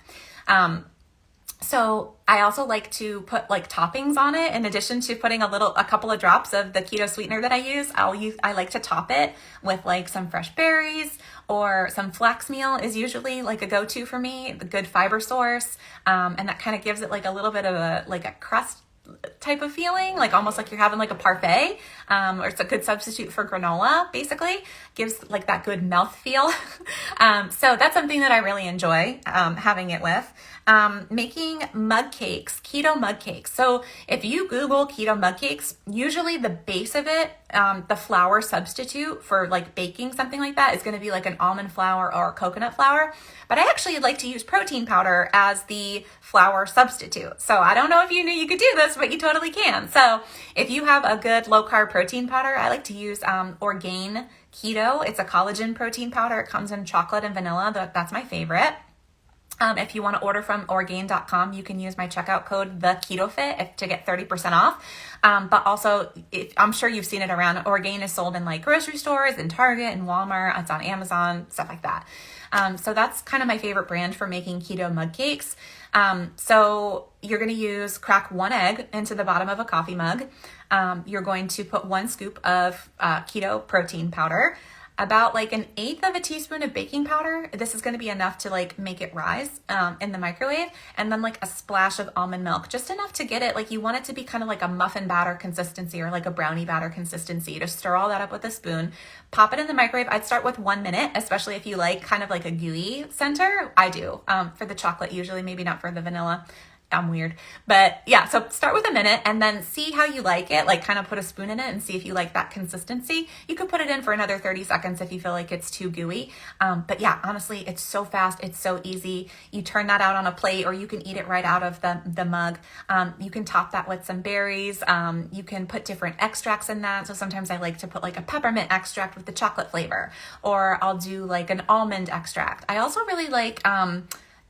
So I also like to put like toppings on it. In addition to putting a couple of drops of the keto sweetener that I use, I like to top it with like some fresh berries, or some flax meal is usually like a go-to for me, the good fiber source. And that kind of gives it like a little bit of a crust type of feeling, like almost like you're having like a parfait, or it's a good substitute for granola, basically. Gives like that good mouth feel. So that's something that I really enjoy having it with. Making mug cakes, keto mug cakes. So if you Google keto mug cakes, usually the base of it, the flour substitute for like baking something like that is going to be like an almond flour or coconut flour. But I actually like to use protein powder as the flour substitute. So I don't know if you knew you could do this, but you totally can. So if you have a good low carb protein powder, I like to use Orgain Keto. It's a collagen protein powder. It comes in chocolate and vanilla. That's my favorite. If you want to order from Orgain.com, you can use my checkout code, TheKetoFit, to get 30% off. But also, I'm sure you've seen it around. Orgain is sold in like grocery stores, in Target, and Walmart. It's on Amazon, stuff like that. So that's kind of my favorite brand for making keto mug cakes. So you're going to crack 1 egg into the bottom of a coffee mug. You're going to put 1 scoop of keto protein powder, about like 1/8 of a teaspoon of baking powder. This is going to be enough to like make it rise in the microwave, and then like a splash of almond milk, just enough to get it, like you want it to be kind of like a muffin batter consistency or like a brownie batter consistency. Just stir all that up with a spoon, pop it in the microwave. I'd start with 1 minute, especially if you like kind of like a gooey center. I do for the chocolate usually, maybe not for the vanilla. I'm weird, but yeah, so start with 1 minute and then see how you like it, like kind of put a spoon in it and see if you like that consistency. You could put it in for another 30 seconds if you feel like it's too gooey. But yeah, honestly, it's so fast. It's so easy. You turn that out on a plate, or you can eat it right out of the mug. You can top that with some berries. You can put different extracts in that. So sometimes I like to put like a peppermint extract with the chocolate flavor, or I'll do like an almond extract. I also really like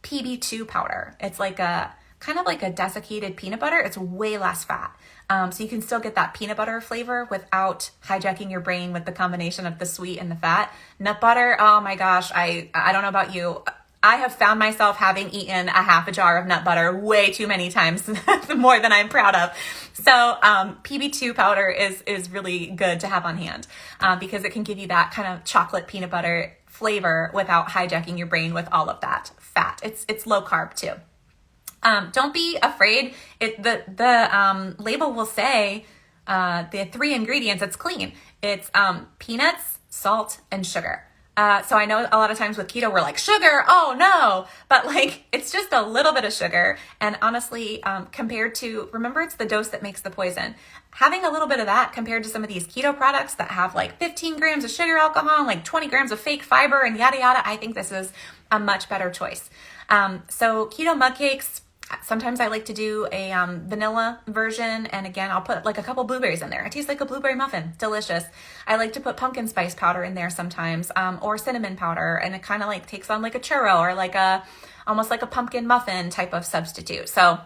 PB2 powder. It's like a kind of like a desiccated peanut butter. It's way less fat. So you can still get that peanut butter flavor without hijacking your brain with the combination of the sweet and the fat. Nut butter, oh my gosh, I don't know about you. I have found myself having eaten a half a jar of nut butter way too many times, more than I'm proud of. So PB2 powder is really good to have on hand because it can give you that kind of chocolate peanut butter flavor without hijacking your brain with all of that fat. It's low carb too. Don't be afraid. The label will say the 3 ingredients. It's clean. It's peanuts, salt, and sugar. So I know a lot of times with keto, we're like, sugar, oh no, but like, it's just a little bit of sugar. And honestly, compared to, remember, it's the dose that makes the poison. Having a little bit of that compared to some of these keto products that have like 15 grams of sugar alcohol, like 20 grams of fake fiber and yada, yada, I think this is a much better choice. So keto mug cakes, Sometimes I like to do a vanilla version, and again, I'll put like a couple blueberries in there. It tastes like a blueberry muffin, delicious. I like to put pumpkin spice powder in there sometimes, or cinnamon powder, and it kind of like takes on like a churro or like almost like a pumpkin muffin type of substitute. So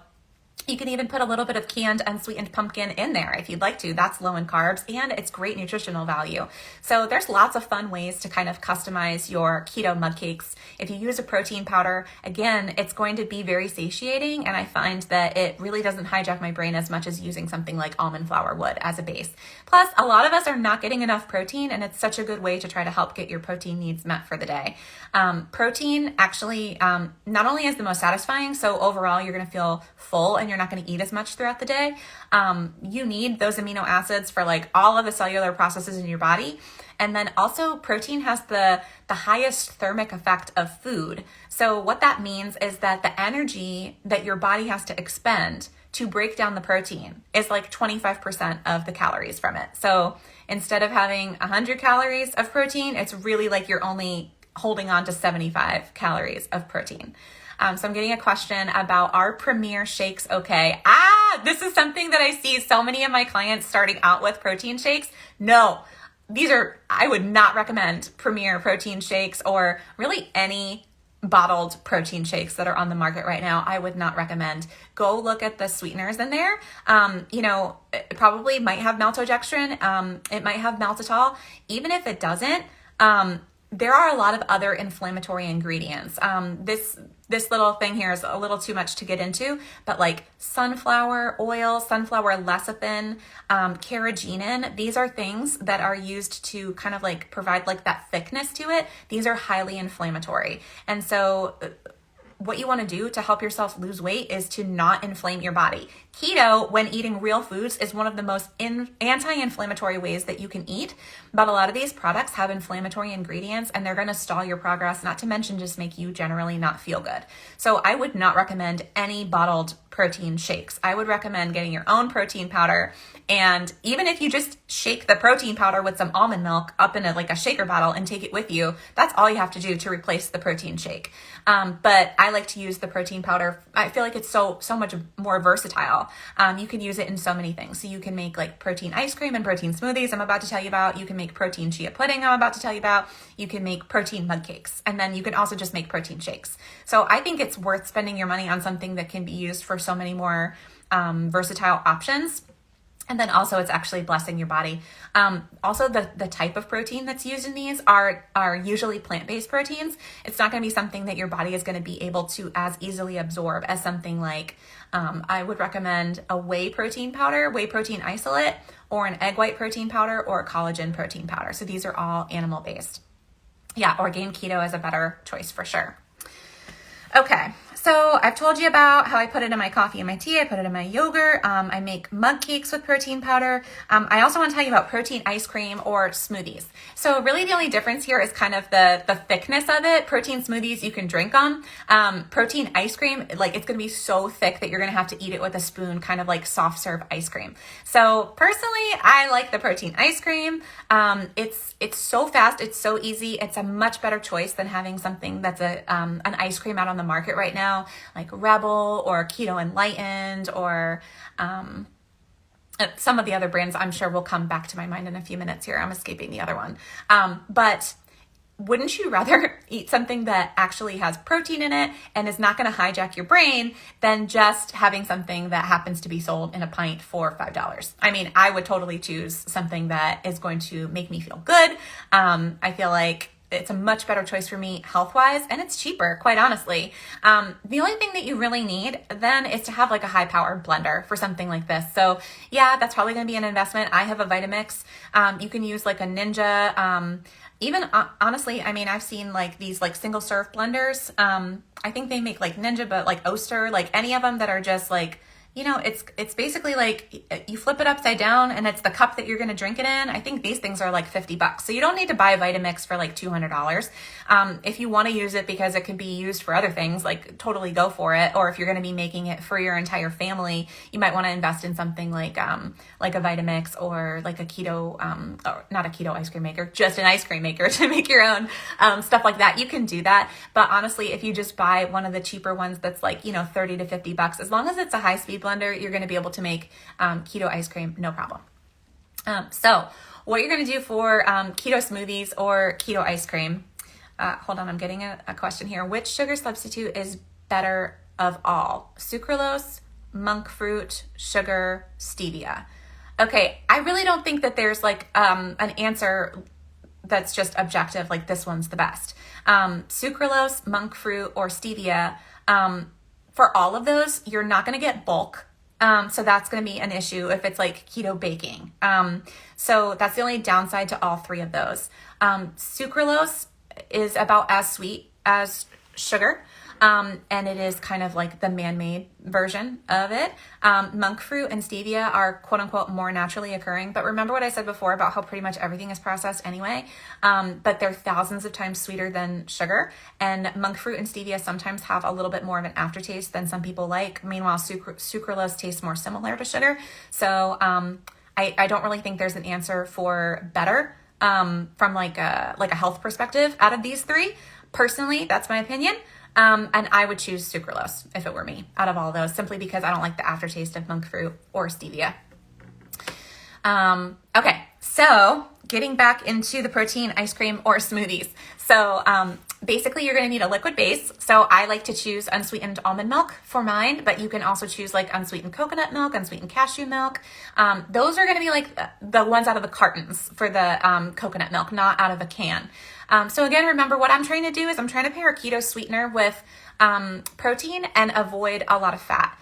you can even put a little bit of canned unsweetened pumpkin in there if you'd like to. That's low in carbs and it's great nutritional value. So there's lots of fun ways to kind of customize your keto mud cakes. If you use a protein powder, again, it's going to be very satiating, and I find that it really doesn't hijack my brain as much as using something like almond flour would as a base. Plus, a lot of us are not getting enough protein, and it's such a good way to try to help get your protein needs met for the day. Protein actually not only is the most satisfying, so overall you're going to feel full and you're not going to eat as much throughout the day. You need those amino acids for like all of the cellular processes in your body. And then also protein has the highest thermic effect of food. So what that means is that the energy that your body has to expend to break down the protein is like 25% of the calories from it. So instead of having 100 calories of protein, it's really like you're only holding on to 75 calories of protein. So I'm getting a question about, are Premier shakes okay? This is something that I see so many of my clients starting out with protein shakes. No, I would not recommend Premier protein shakes, or really any bottled protein shakes that are on the market right now. I would not recommend. Go look at the sweeteners in there. It probably might have maltodextrin. It might have maltitol. Even if it doesn't, there are a lot of other inflammatory ingredients. This little thing here is a little too much to get into, but like sunflower oil, sunflower lecithin, carrageenan, these are things that are used to kind of like provide like that thickness to it. These are highly inflammatory. And so what you want to do to help yourself lose weight is to not inflame your body. Keto, when eating real foods, is one of the most anti-inflammatory ways that you can eat. But a lot of these products have inflammatory ingredients, and they're going to stall your progress, not to mention just make you generally not feel good. So I would not recommend any bottled protein shakes. I would recommend getting your own protein powder. And even if you just shake the protein powder with some almond milk up in a shaker bottle and take it with you, that's all you have to do to replace the protein shake. But I like to use the protein powder. I feel like it's so much more versatile. You can use it in so many things. So you can make like protein ice cream and protein smoothies I'm about to tell you about. You can make protein chia pudding I'm about to tell you about. You can make protein mud cakes. And then you can also just make protein shakes. So I think it's worth spending your money on something that can be used for so many more versatile options. And then also it's actually blessing your body. Also the type of protein that's used in these are usually plant-based proteins. It's not going to be something that your body is going to be able to as easily absorb as something like, I would recommend a whey protein powder, whey protein isolate, or an egg white protein powder, or a collagen protein powder. So these are all animal-based. Yeah, Orgain Keto is a better choice for sure. Okay, so I've told you about how I put it in my coffee and my tea. I put it in my yogurt. I make mug cakes with protein powder. I also want to tell you about protein ice cream or smoothies. So really the only difference here is kind of the thickness of it. Protein smoothies you can drink them. Protein ice cream, like it's going to be so thick that you're going to have to eat it with a spoon, kind of like soft serve ice cream. So personally, I like the protein ice cream. It's so fast. It's so easy. It's a much better choice than having something that's an ice cream out on the market right now, like Rebel or Keto Enlightened, or some of the other brands I'm sure will come back to my mind in a few minutes here. I'm escaping the other one. But wouldn't you rather eat something that actually has protein in it and is not going to hijack your brain than just having something that happens to be sold in a pint for $5? I mean, I would totally choose something that is going to make me feel good. I feel like it's a much better choice for me health-wise, and it's cheaper, quite honestly. The only thing that you really need then is to have like a high-powered blender for something like this. So yeah, that's probably going to be an investment. I have a Vitamix. You can use like a Ninja. Even honestly, I mean, I've seen like these like single serve blenders. I think they make like Ninja, but like Oster, like any of them that are just like it's basically like you flip it upside down and it's the cup that you're going to drink it in. I think these things are like $50. So you don't need to buy a Vitamix for like $200. If you want to use it because it can be used for other things, like totally go for it. Or if you're going to be making it for your entire family, you might want to invest in something like a Vitamix or like a keto, or not a keto ice cream maker, just an ice cream maker to make your own, stuff like that. You can do that. But honestly, if you just buy one of the cheaper ones that's like, 30 to $50, as long as it's a high speed blender, you're going to be able to make keto ice cream, no problem. So what you're going to do for keto smoothies or keto ice cream, hold on, I'm getting a question here. Which sugar substitute is better of all? Sucralose, monk fruit, sugar, stevia. Okay, I really don't think that there's like an answer that's just objective, like this one's the best. Sucralose, monk fruit, or stevia, for all of those, you're not going to get bulk. So that's going to be an issue if it's like keto baking. So that's the only downside to all three of those. Sucralose is about as sweet as sugar. And it is kind of like the man-made version of it. Monk fruit and stevia are quote unquote more naturally occurring. But remember what I said before about how pretty much everything is processed anyway. But they're thousands of times sweeter than sugar. And monk fruit and stevia sometimes have a little bit more of an aftertaste than some people like. Meanwhile, sucralose tastes more similar to sugar. So I don't really think there's an answer for better from like a health perspective out of these three. Personally, that's my opinion. And I would choose sucralose if it were me out of all those, simply because I don't like the aftertaste of monk fruit or stevia. Okay, so getting back into the protein ice cream or smoothies. So basically you're going to need a liquid base. So I like to choose unsweetened almond milk for mine, but you can also choose like unsweetened coconut milk, unsweetened cashew milk. Those are going to be like the ones out of the cartons for the coconut milk, not out of a can. So again, remember what I'm trying to do is I'm trying to pair a keto sweetener with protein and avoid a lot of fat.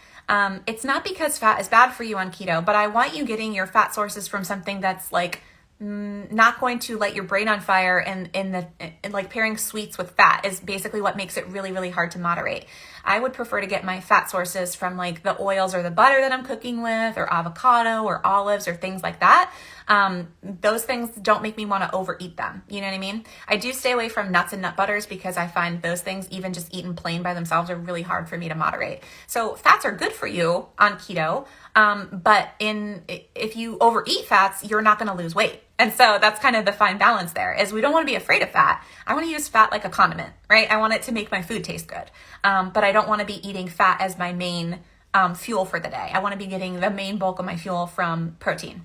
It's not because fat is bad for you on keto, but I want you getting your fat sources from something that's like not going to light your brain on fire, and in like pairing sweets with fat is basically what makes it really, really hard to moderate. I would prefer to get my fat sources from like the oils or the butter that I'm cooking with, or avocado or olives or things like that. Those things don't make me want to overeat them. You know what I mean? I do stay away from nuts and nut butters because I find those things, even just eaten plain by themselves, are really hard for me to moderate. So fats are good for you on keto. But if you overeat fats, you're not going to lose weight. And so that's kind of the fine balance there, is we don't want to be afraid of fat. I want to use fat like a condiment, right? I want it to make my food taste good. But I don't want to be eating fat as my main fuel for the day. I want to be getting the main bulk of my fuel from protein.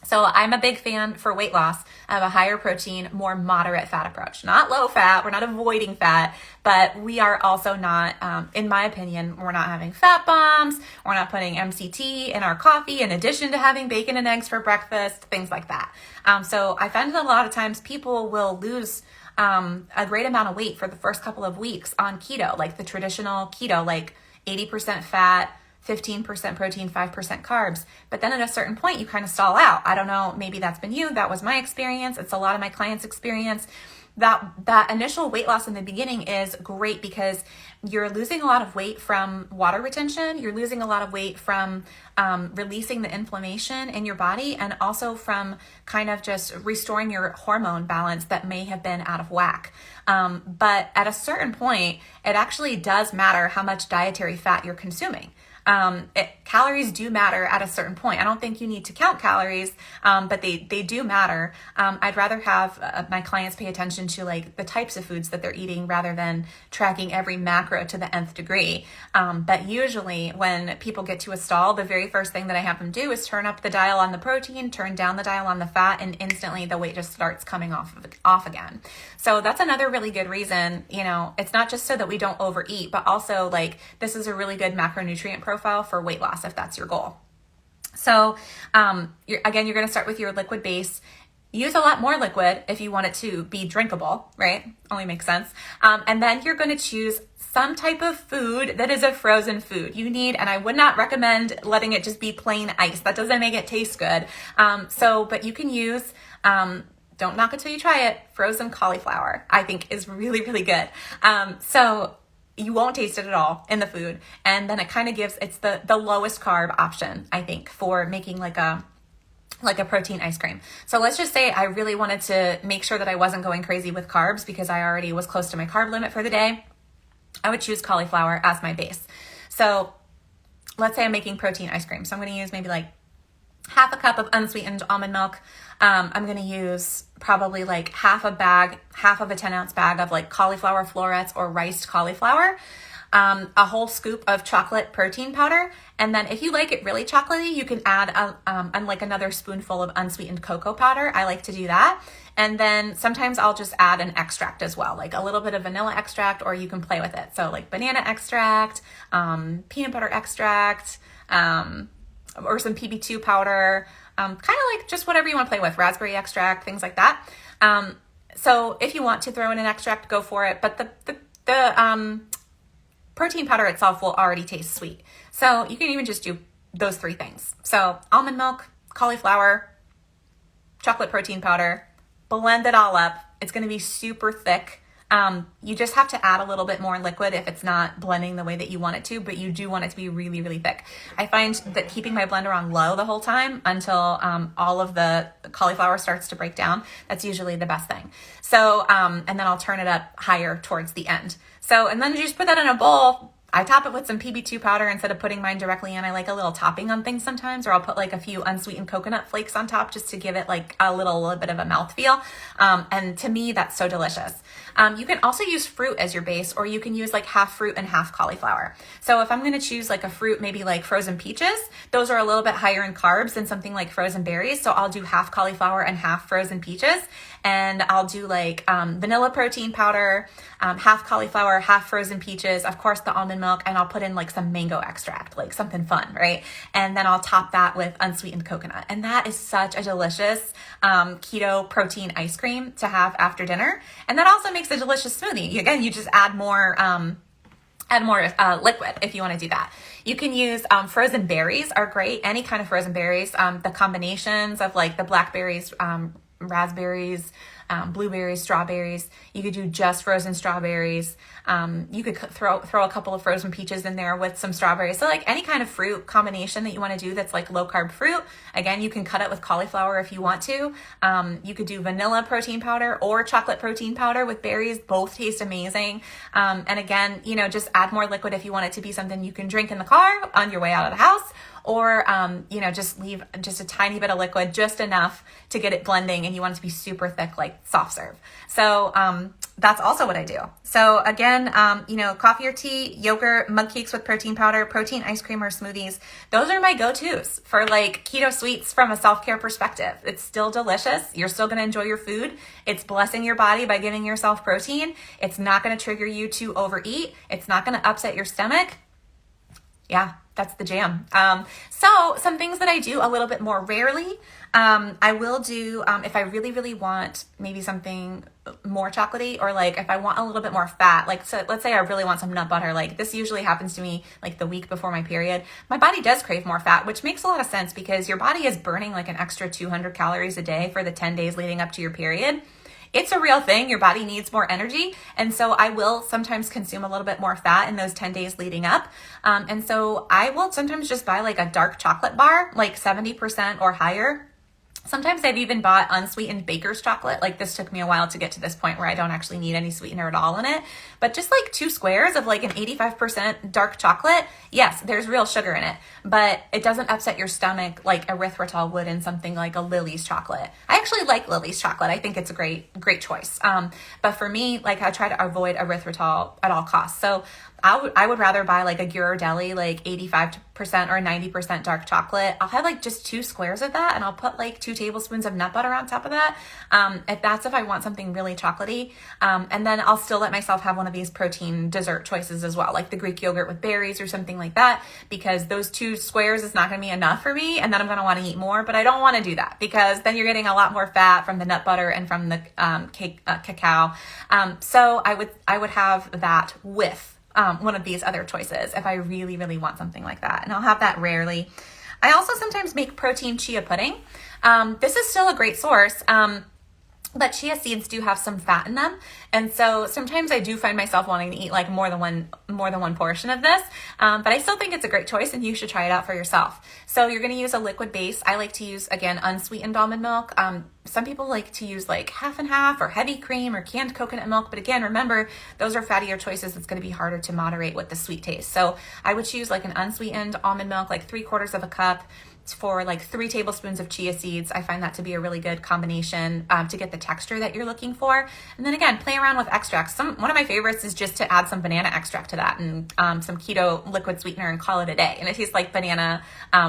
So I'm a big fan for weight loss of a higher protein, more moderate fat approach. Not low fat, we're not avoiding fat, but we are also not, in my opinion, we're not having fat bombs, we're not putting MCT in our coffee in addition to having bacon and eggs for breakfast, things like that. So I find that a lot of times people will lose a great amount of weight for the first couple of weeks on keto, like the traditional keto, like 80% fat, 15% protein, 5% carbs. But then at a certain point, you kind of stall out. I don't know, maybe that's been you. That was my experience. It's a lot of my clients' experience. That initial weight loss in the beginning is great because you're losing a lot of weight from water retention. You're losing a lot of weight from releasing the inflammation in your body, and also from kind of just restoring your hormone balance that may have been out of whack. But at a certain point, it actually does matter how much dietary fat you're consuming. Calories do matter at a certain point. I don't think you need to count calories, but they do matter. I'd rather have my clients pay attention to like the types of foods that they're eating rather than tracking every macro to the nth degree. But usually when people get to a stall, the very first thing that I have them do is turn up the dial on the protein, turn down the dial on the fat, and instantly the weight just starts coming off again. So that's another really good reason. It's not just so that we don't overeat, but also like this is a really good macronutrient profile for weight loss if that's your goal. So you're going to start with your liquid base. Use a lot more liquid if you want it to be drinkable, right? Only makes sense. And then you're going to choose some type of food that is a frozen food. And I would not recommend letting it just be plain ice. That doesn't make it taste good. But you can use, don't knock it till you try it, frozen cauliflower, I think is really, really good. So you won't taste it at all in the food. And then it kind of gives, it's the lowest carb option, I think, for making like a protein ice cream. So let's just say I really wanted to make sure that I wasn't going crazy with carbs because I already was close to my carb limit for the day. I would choose cauliflower as my base. So let's say I'm making protein ice cream. So I'm going to use maybe like half a cup of unsweetened almond milk. I'm going to use probably like half of a 10-ounce bag of like cauliflower florets or riced cauliflower, a whole scoop of chocolate protein powder. And then if you like it really chocolatey, you can add like another spoonful of unsweetened cocoa powder. I like to do that. And then sometimes I'll just add an extract as well, like a little bit of vanilla extract, or you can play with it. So like banana extract, peanut butter extract, or some PB2 powder, kind of like just whatever you want to play with, raspberry extract, things like that. So if you want to throw in an extract, go for it. But the protein powder itself will already taste sweet. So you can even just do those 3 things. So almond milk, cauliflower, chocolate protein powder, blend it all up. It's going to be super thick. You just have to add a little bit more liquid if it's not blending the way that you want it to, but you do want it to be really, really thick. I find that keeping my blender on low the whole time until all of the cauliflower starts to break down, that's usually the best thing. So, and then I'll turn it up higher towards the end. So, and then you just put that in a bowl. I top it with some PB2 powder instead of putting mine directly in. I like a little topping on things sometimes, or I'll put like a few unsweetened coconut flakes on top just to give it like a little bit of a mouthfeel. And to me, that's so delicious. You can also use fruit as your base, or you can use like half fruit and half cauliflower. So if I'm going to choose like a fruit, maybe like frozen peaches, those are a little bit higher in carbs than something like frozen berries. So I'll do half cauliflower and half frozen peaches. And I'll do like vanilla protein powder, half cauliflower, half frozen peaches, of course the almond milk, and I'll put in like some mango extract, like something fun, right? And then I'll top that with unsweetened coconut. And that is such a delicious keto protein ice cream to have after dinner. And that also makes a delicious smoothie. Again, you just add more liquid if you want to do that. You can use frozen berries are great. Any kind of frozen berries. The combinations of like the blackberries, raspberries, blueberries, strawberries. You could do just frozen strawberries. You could throw a couple of frozen peaches in there with some strawberries. So like any kind of fruit combination that you want to do that's like low carb fruit. Again, you can cut it with cauliflower if you want to. You could do vanilla protein powder or chocolate protein powder with berries. Both taste amazing. And again, just add more liquid if you want it to be something you can drink in the car on your way out of the house. Or, just leave just a tiny bit of liquid, just enough to get it blending, and you want it to be super thick, like soft serve. So that's also what I do. So again, coffee or tea, yogurt, mug cakes with protein powder, protein ice cream or smoothies. Those are my go-tos for like keto sweets from a self-care perspective. It's still delicious. You're still going to enjoy your food. It's blessing your body by giving yourself protein. It's not going to trigger you to overeat. It's not going to upset your stomach. Yeah, that's the jam. So some things that I do a little bit more rarely, I will do, if I really, really want maybe something more chocolatey, or like if I want a little bit more fat, like, so let's say I really want some nut butter, like this usually happens to me like the week before my period. My body does crave more fat, which makes a lot of sense because your body is burning like an extra 200 calories a day for the 10 days leading up to your period. It's a real thing. Your body needs more energy. And so I will sometimes consume a little bit more fat in those 10 days leading up. And so I will sometimes just buy like a dark chocolate bar, like 70% or higher. Sometimes I've even bought unsweetened baker's chocolate. Like this took me a while to get to this point where I don't actually need any sweetener at all in it. But just like 2 squares of like an 85% dark chocolate, yes, there's real sugar in it, but it doesn't upset your stomach like erythritol would in something like a Lily's chocolate. I actually like Lily's chocolate. I think it's a great choice. But for me, like I try to avoid erythritol at all costs. So I would rather buy like a Ghirardelli, like 85% or 90% dark chocolate. I'll have like just 2 squares of that, and I'll put like 2 tablespoons of nut butter on top of that. If I want something really chocolatey. And then I'll still let myself have one of these protein dessert choices as well, like the Greek yogurt with berries or something like that, because those 2 squares is not going to be enough for me. And then I'm going to want to eat more, but I don't want to do that because then you're getting a lot more fat from the nut butter and from the cacao. So I would have that with one of these other choices if I really, really want something like that. And I'll have that rarely. I also sometimes make protein chia pudding. This is still a great source. But chia seeds do have some fat in them, and so sometimes I do find myself wanting to eat like more than one portion of this. But I still think it's a great choice, and you should try it out for yourself. So you're going to use a liquid base. I like to use, again, unsweetened almond milk. Some people like to use like half and half or heavy cream or canned coconut milk. But again, remember, those are fattier choices. It's going to be harder to moderate with the sweet taste. So I would choose like an unsweetened almond milk, like 3/4 of a cup, for like 3 tablespoons of chia seeds. I find that to be a really good combination to get the texture that you're looking for. And then again, play around with extracts. One of my favorites is just to add some banana extract to that and some keto liquid sweetener and call it a day. And it tastes like banana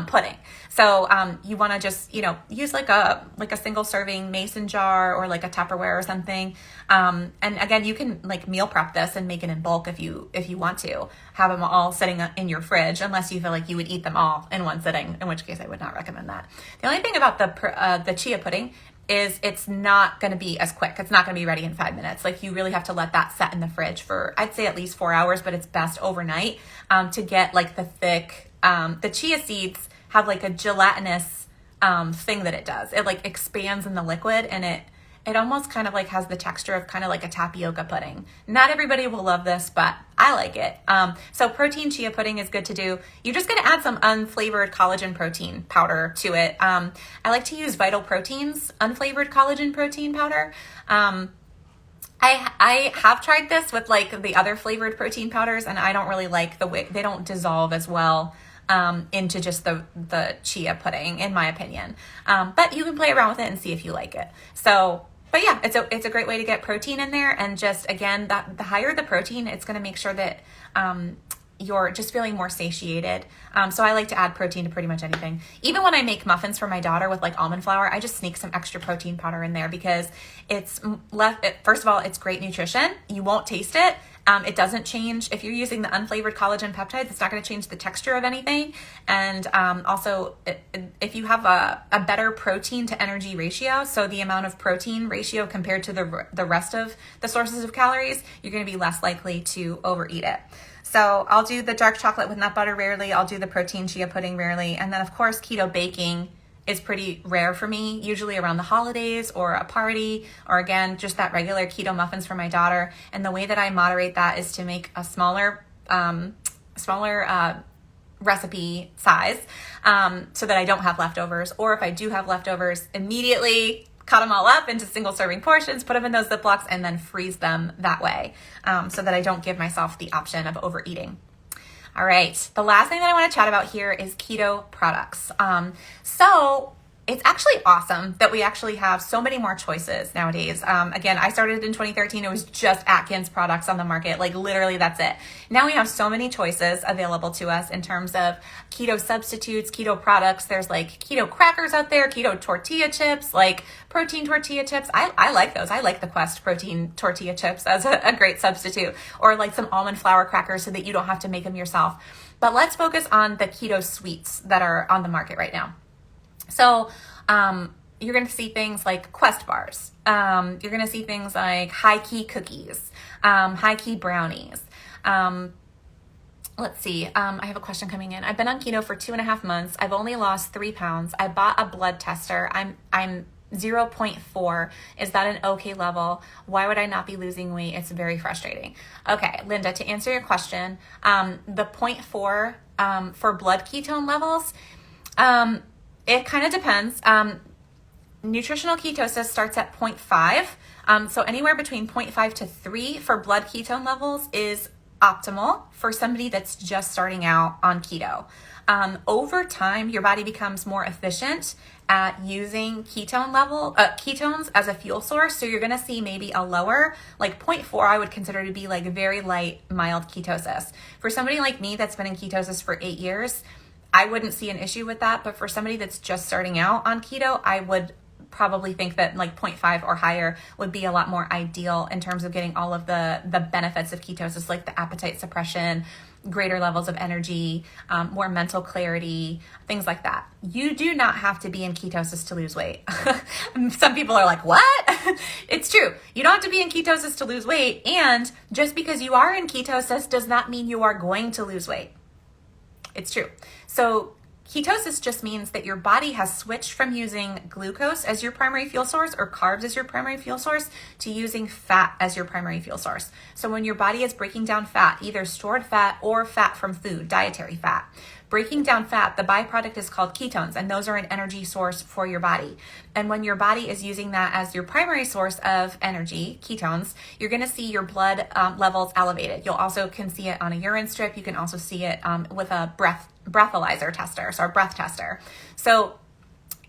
pudding. So you want to just, use like a single serving mason jar or like a Tupperware or something. And again, you can like meal prep this and make it in bulk if you want to. Have them all sitting in your fridge, unless you feel like you would eat them all in one sitting, in which case I would not recommend that. The only thing about the chia pudding is it's not going to be as quick. It's not going to be ready in 5 minutes. Like, you really have to let that set in the fridge for, I'd say, at least 4 hours, but it's best overnight to get like the thick, the chia seeds have like a gelatinous thing that it does. It like expands in the liquid, and it almost kind of like has the texture of kind of like a tapioca pudding. Not everybody will love this, but I like it. So protein chia pudding is good to do. You're just going to add some unflavored collagen protein powder to it. I like to use Vital Proteins unflavored collagen protein powder. I have tried this with like the other flavored protein powders, and I don't really like the way they don't dissolve as well into just the chia pudding, in my opinion. But you can play around with it and see if you like it. But yeah, it's a great way to get protein in there. And just, again, the higher the protein, it's going to make sure that you're just feeling more satiated. So I like to add protein to pretty much anything. Even when I make muffins for my daughter with like almond flour, I just sneak some extra protein powder in there because first of all, it's great nutrition. You won't taste it. It doesn't change. If you're using the unflavored collagen peptides, it's not going to change the texture of anything. And also, if you have a better protein to energy ratio, so the amount of protein ratio compared to the rest of the sources of calories, you're going to be less likely to overeat it. So I'll do the dark chocolate with nut butter rarely. I'll do the protein chia pudding rarely. And then, of course, keto baking is pretty rare for me, usually around the holidays or a party, or again, just that regular keto muffins for my daughter. And the way that I moderate that is to make a smaller recipe size so that I don't have leftovers. Or if I do have leftovers, immediately cut them all up into single serving portions, put them in those Ziplocs, and then freeze them that way so that I don't give myself the option of overeating. All right, the last thing that I want to chat about here is keto products. So it's actually awesome that we actually have so many more choices nowadays. Again, I started in 2013. It was just Atkins products on the market. Like, literally, that's it. Now we have so many choices available to us in terms of keto substitutes, keto products. There's like keto crackers out there, keto tortilla chips, like protein tortilla chips. I like those. I like the Quest protein tortilla chips as a great substitute, or like some almond flour crackers so that you don't have to make them yourself. But let's focus on the keto sweets that are on the market right now. So you're going to see things like Quest bars. You're going to see things like high key cookies, high key brownies. Let's see. I have a question coming in. I've been on keto for 2.5 months. I've only lost 3 pounds. I bought a blood tester. I'm 0.4. Is that an okay level? Why would I not be losing weight? It's very frustrating. Okay, Linda, to answer your question, the 0.4 for blood ketone levels, it kind of depends. Nutritional ketosis starts at 0.5. So anywhere between 0.5 to 3 for blood ketone levels is optimal for somebody that's just starting out on keto. Over time, your body becomes more efficient at using ketones as a fuel source. So you're going to see maybe a lower, like 0.4, I would consider to be like very light, mild ketosis. For somebody like me that's been in ketosis for 8 years, I wouldn't see an issue with that. But for somebody that's just starting out on keto, I would probably think that like 0.5 or higher would be a lot more ideal in terms of getting all of the benefits of ketosis, like the appetite suppression, greater levels of energy, more mental clarity, things like that. You do not have to be in ketosis to lose weight. Some people are like, what? It's true. You don't have to be in ketosis to lose weight. And just because you are in ketosis does not mean you are going to lose weight. It's true. So ketosis just means that your body has switched from using glucose as your primary fuel source or carbs as your primary fuel source to using fat as your primary fuel source. So when your body is breaking down fat, either stored fat or fat from food, dietary fat, breaking down fat, the byproduct is called ketones, and those are an energy source for your body. And when your body is using that as your primary source of energy, ketones, you're going to see your blood levels elevated. You'll also can see it on a urine strip. You can also see it with a breathalyzer tester, so a breath tester. So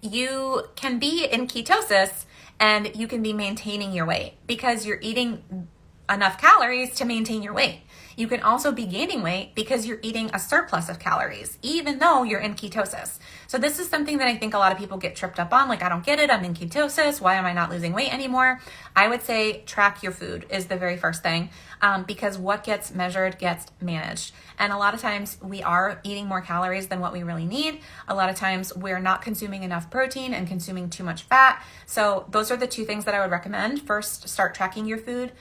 you can be in ketosis and you can be maintaining your weight because you're eating enough calories to maintain your weight. You can also be gaining weight because you're eating a surplus of calories, even though you're in ketosis. So this is something that I think a lot of people get tripped up on. Like, I don't get it. I'm in ketosis. Why am I not losing weight anymore? I would say track your food is the very first thing, because what gets measured gets managed. And a lot of times we are eating more calories than what we really need. A lot of times we're not consuming enough protein and consuming too much fat. So those are the two things that I would recommend. First, start tracking your food.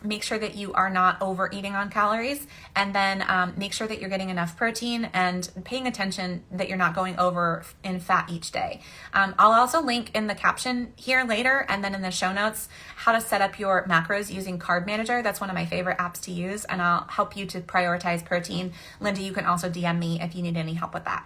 Make sure that you are not overeating on calories, and then make sure that you're getting enough protein and paying attention that you're not going over in fat each day. I'll also link in the caption here later and then in the show notes how to set up your macros using Carb Manager. That's one of my favorite apps to use, and I'll help you to prioritize protein. Linda, you can also DM me if you need any help with that.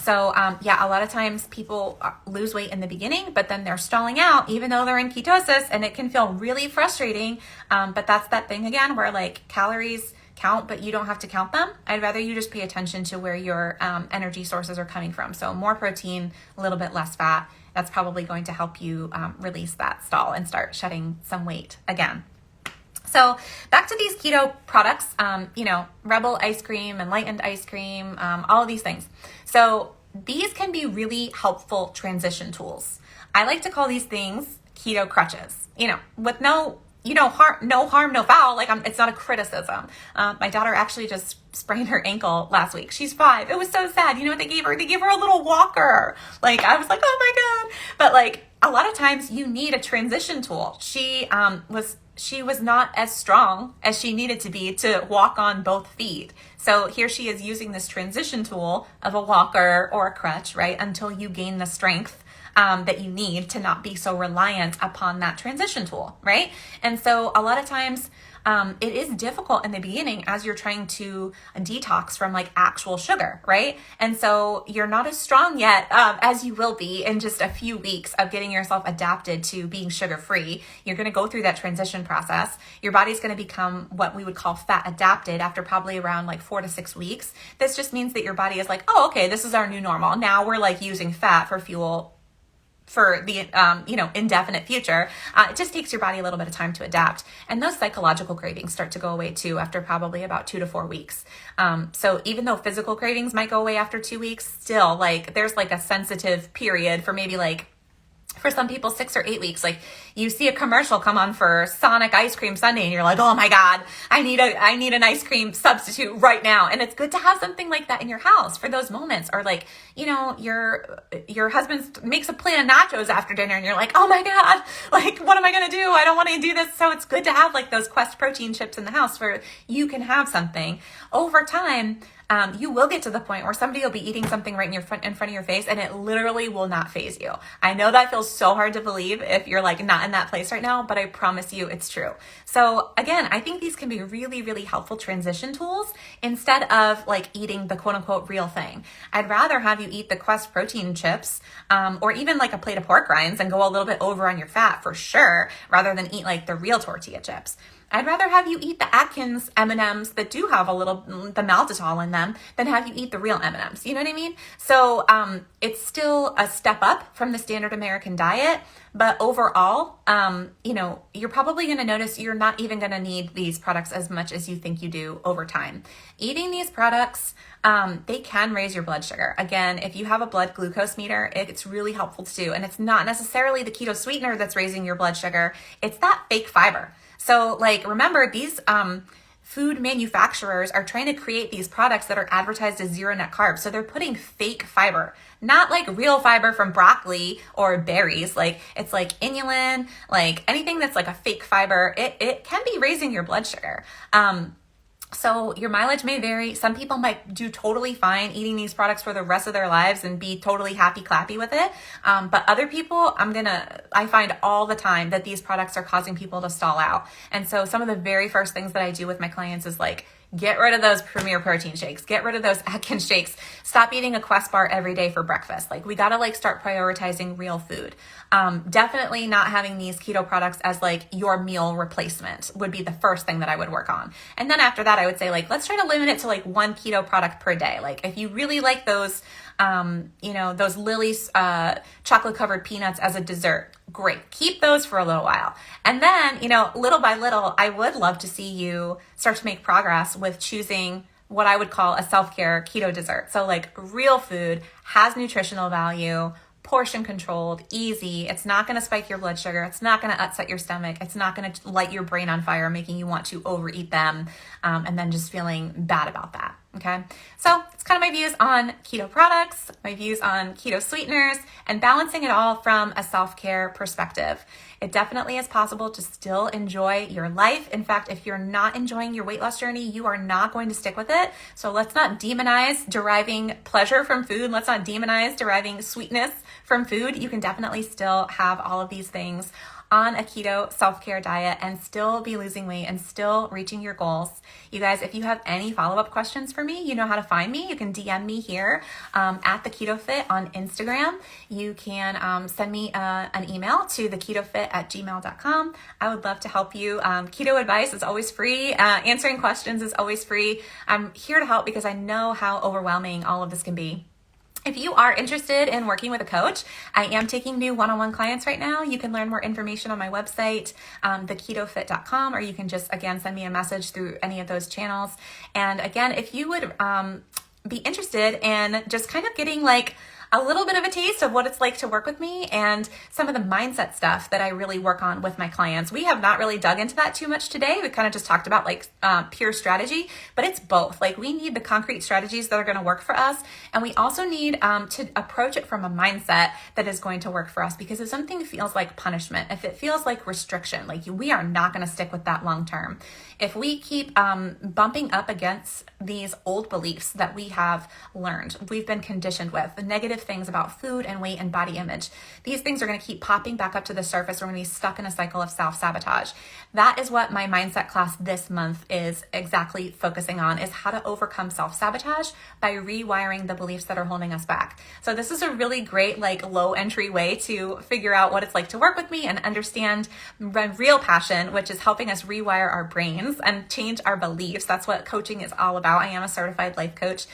So yeah, a lot of times people lose weight in the beginning, but then they're stalling out even though they're in ketosis, and it can feel really frustrating. But that's that thing again where like calories count, but you don't have to count them. I'd rather you just pay attention to where your energy sources are coming from. So more protein, a little bit less fat. That's probably going to help you release that stall and start shedding some weight again. So back to these keto products, Rebel ice cream, enlightened ice cream, all of these things. So these can be really helpful transition tools. I like to call these things keto crutches, with no harm, no foul. Like it's not a criticism. My daughter actually just sprained her ankle last week. She's 5. It was so sad. You know what they gave her? They gave her a little walker. Like I was like, oh my God. But like a lot of times you need a transition tool. She was not as strong as she needed to be to walk on both feet. So here she is using this transition tool of a walker or a crutch, right? Until you gain the strength that you need to not be so reliant upon that transition tool, right? And so a lot of times it is difficult in the beginning as you're trying to detox from like actual sugar, right? And so you're not as strong yet as you will be in just a few weeks of getting yourself adapted to being sugar-free. You're going to go through that transition process. Your body's going to become what we would call fat adapted after probably around like 4 to 6 weeks. This just means that your body is like, oh, okay, this is our new normal. Now we're like using fat for fuel for the indefinite future. It just takes your body a little bit of time to adapt, and those psychological cravings start to go away too after probably about 2 to 4 weeks. So even though physical cravings might go away after 2 weeks, still like there's like a sensitive period for maybe like for some people 6 or 8 weeks. Like you see a commercial come on for Sonic ice cream sundae and you're like, oh my God, I need an ice cream substitute right now. And it's good to have something like that in your house for those moments. Or like, your husband makes a plate of nachos after dinner and you're like, oh my God, like what am I going to do? I don't want to do this. So it's good to have like those Quest protein chips in the house where you can have something. Over time, you will get to the point where somebody will be eating something right in front of your face and it literally will not faze you. I know that feels so hard to believe if you're like not in that place right now, but I promise you it's true. So again, I think these can be really, really helpful transition tools instead of like eating the quote unquote real thing. I'd rather have you eat the Quest protein chips, or even like a plate of pork rinds and go a little bit over on your fat for sure, rather than eat like the real tortilla chips. I'd rather have you eat the Atkins M&Ms that do have the maltitol in them than have you eat the real M&Ms. You know what I mean? So it's still a step up from the standard American diet, but overall, you're probably going to notice you're not even going to need these products as much as you think you do over time. Eating these products, they can raise your blood sugar. Again, if you have a blood glucose meter, it's really helpful to do. And it's not necessarily the keto sweetener that's raising your blood sugar. It's that fake fiber. So like, remember these food manufacturers are trying to create these products that are advertised as zero net carbs. So they're putting fake fiber, not like real fiber from broccoli or berries. Like it's like inulin, like anything that's like a fake fiber, it can be raising your blood sugar. So your mileage may vary. Some people might do totally fine eating these products for the rest of their lives and be totally happy clappy with it. But other people, I find all the time that these products are causing people to stall out. And so some of the very first things that I do with my clients is like, get rid of those Premier Protein shakes. Get rid of those Atkins shakes. Stop eating a Quest bar every day for breakfast. Like, we gotta like start prioritizing real food. Definitely not having these keto products as like your meal replacement would be the first thing that I would work on. And then after that, I would say like, let's try to limit it to like one keto product per day. Like, if you really like those, those Lily's chocolate covered peanuts as a dessert, great. Keep those for a little while. And then, little by little, I would love to see you start to make progress with choosing what I would call a self-care keto dessert. So like real food, has nutritional value, portion controlled, easy. It's not going to spike your blood sugar. It's not going to upset your stomach. It's not going to light your brain on fire, making you want to overeat them, and then just feeling bad about that. Okay. So it's kind of my views on keto products, my views on keto sweeteners, and balancing it all from a self-care perspective. It definitely is possible to still enjoy your life. In fact, if you're not enjoying your weight loss journey, you are not going to stick with it. So let's not demonize deriving pleasure from food. Let's not demonize deriving sweetness from food. You can definitely still have all of these things on a keto self-care diet and still be losing weight and still reaching your goals. You guys, if you have any follow-up questions for me, you know how to find me. You can DM me here at the Keto Fit on Instagram. You can send me an email to theketofit@gmail.com. I would love to help you. Keto advice is always free. Answering questions is always free. I'm here to help because I know how overwhelming all of this can be. If you are interested in working with a coach, I am taking new one-on-one clients right now. You can learn more information on my website, theketofit.com, or you can just, again, send me a message through any of those channels. And again, if you would be interested in just kind of getting like a little bit of a taste of what it's like to work with me and some of the mindset stuff that I really work on with my clients. We have not really dug into that too much today. We kind of just talked about like pure strategy, but it's both. Like, we need the concrete strategies that are going to work for us. And we also need to approach it from a mindset that is going to work for us, because if something feels like punishment, if it feels like restriction, like we are not going to stick with that long term. If we keep bumping up against these old beliefs that we have learned, we've been conditioned with, the negative things about food and weight and body image, these things are going to keep popping back up to the surface. We're going to be stuck in a cycle of self-sabotage. That is what my mindset class this month is exactly focusing on, is how to overcome self-sabotage by rewiring the beliefs that are holding us back. So this is a really great like low entry way to figure out what it's like to work with me and understand my real passion, which is helping us rewire our brains and change our beliefs. That's what coaching is all about. I am a certified life coach.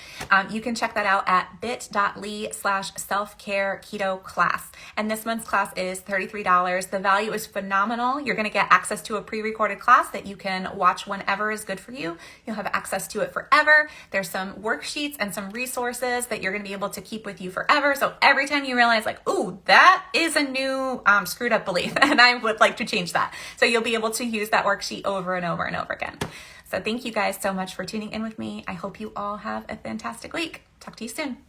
You can check that out at bit.ly/self-care keto class. And this month's class is $33. The value is phenomenal. You're going to get access to a pre-recorded class that you can watch whenever is good for you. You'll have access to it forever. There's some worksheets and some resources that you're going to be able to keep with you forever. So every time you realize like, ooh, that is a new screwed up belief and I would like to change that. So you'll be able to use that worksheet over and over and over again. So thank you guys so much for tuning in with me. I hope you all have a fantastic week. Talk to you soon.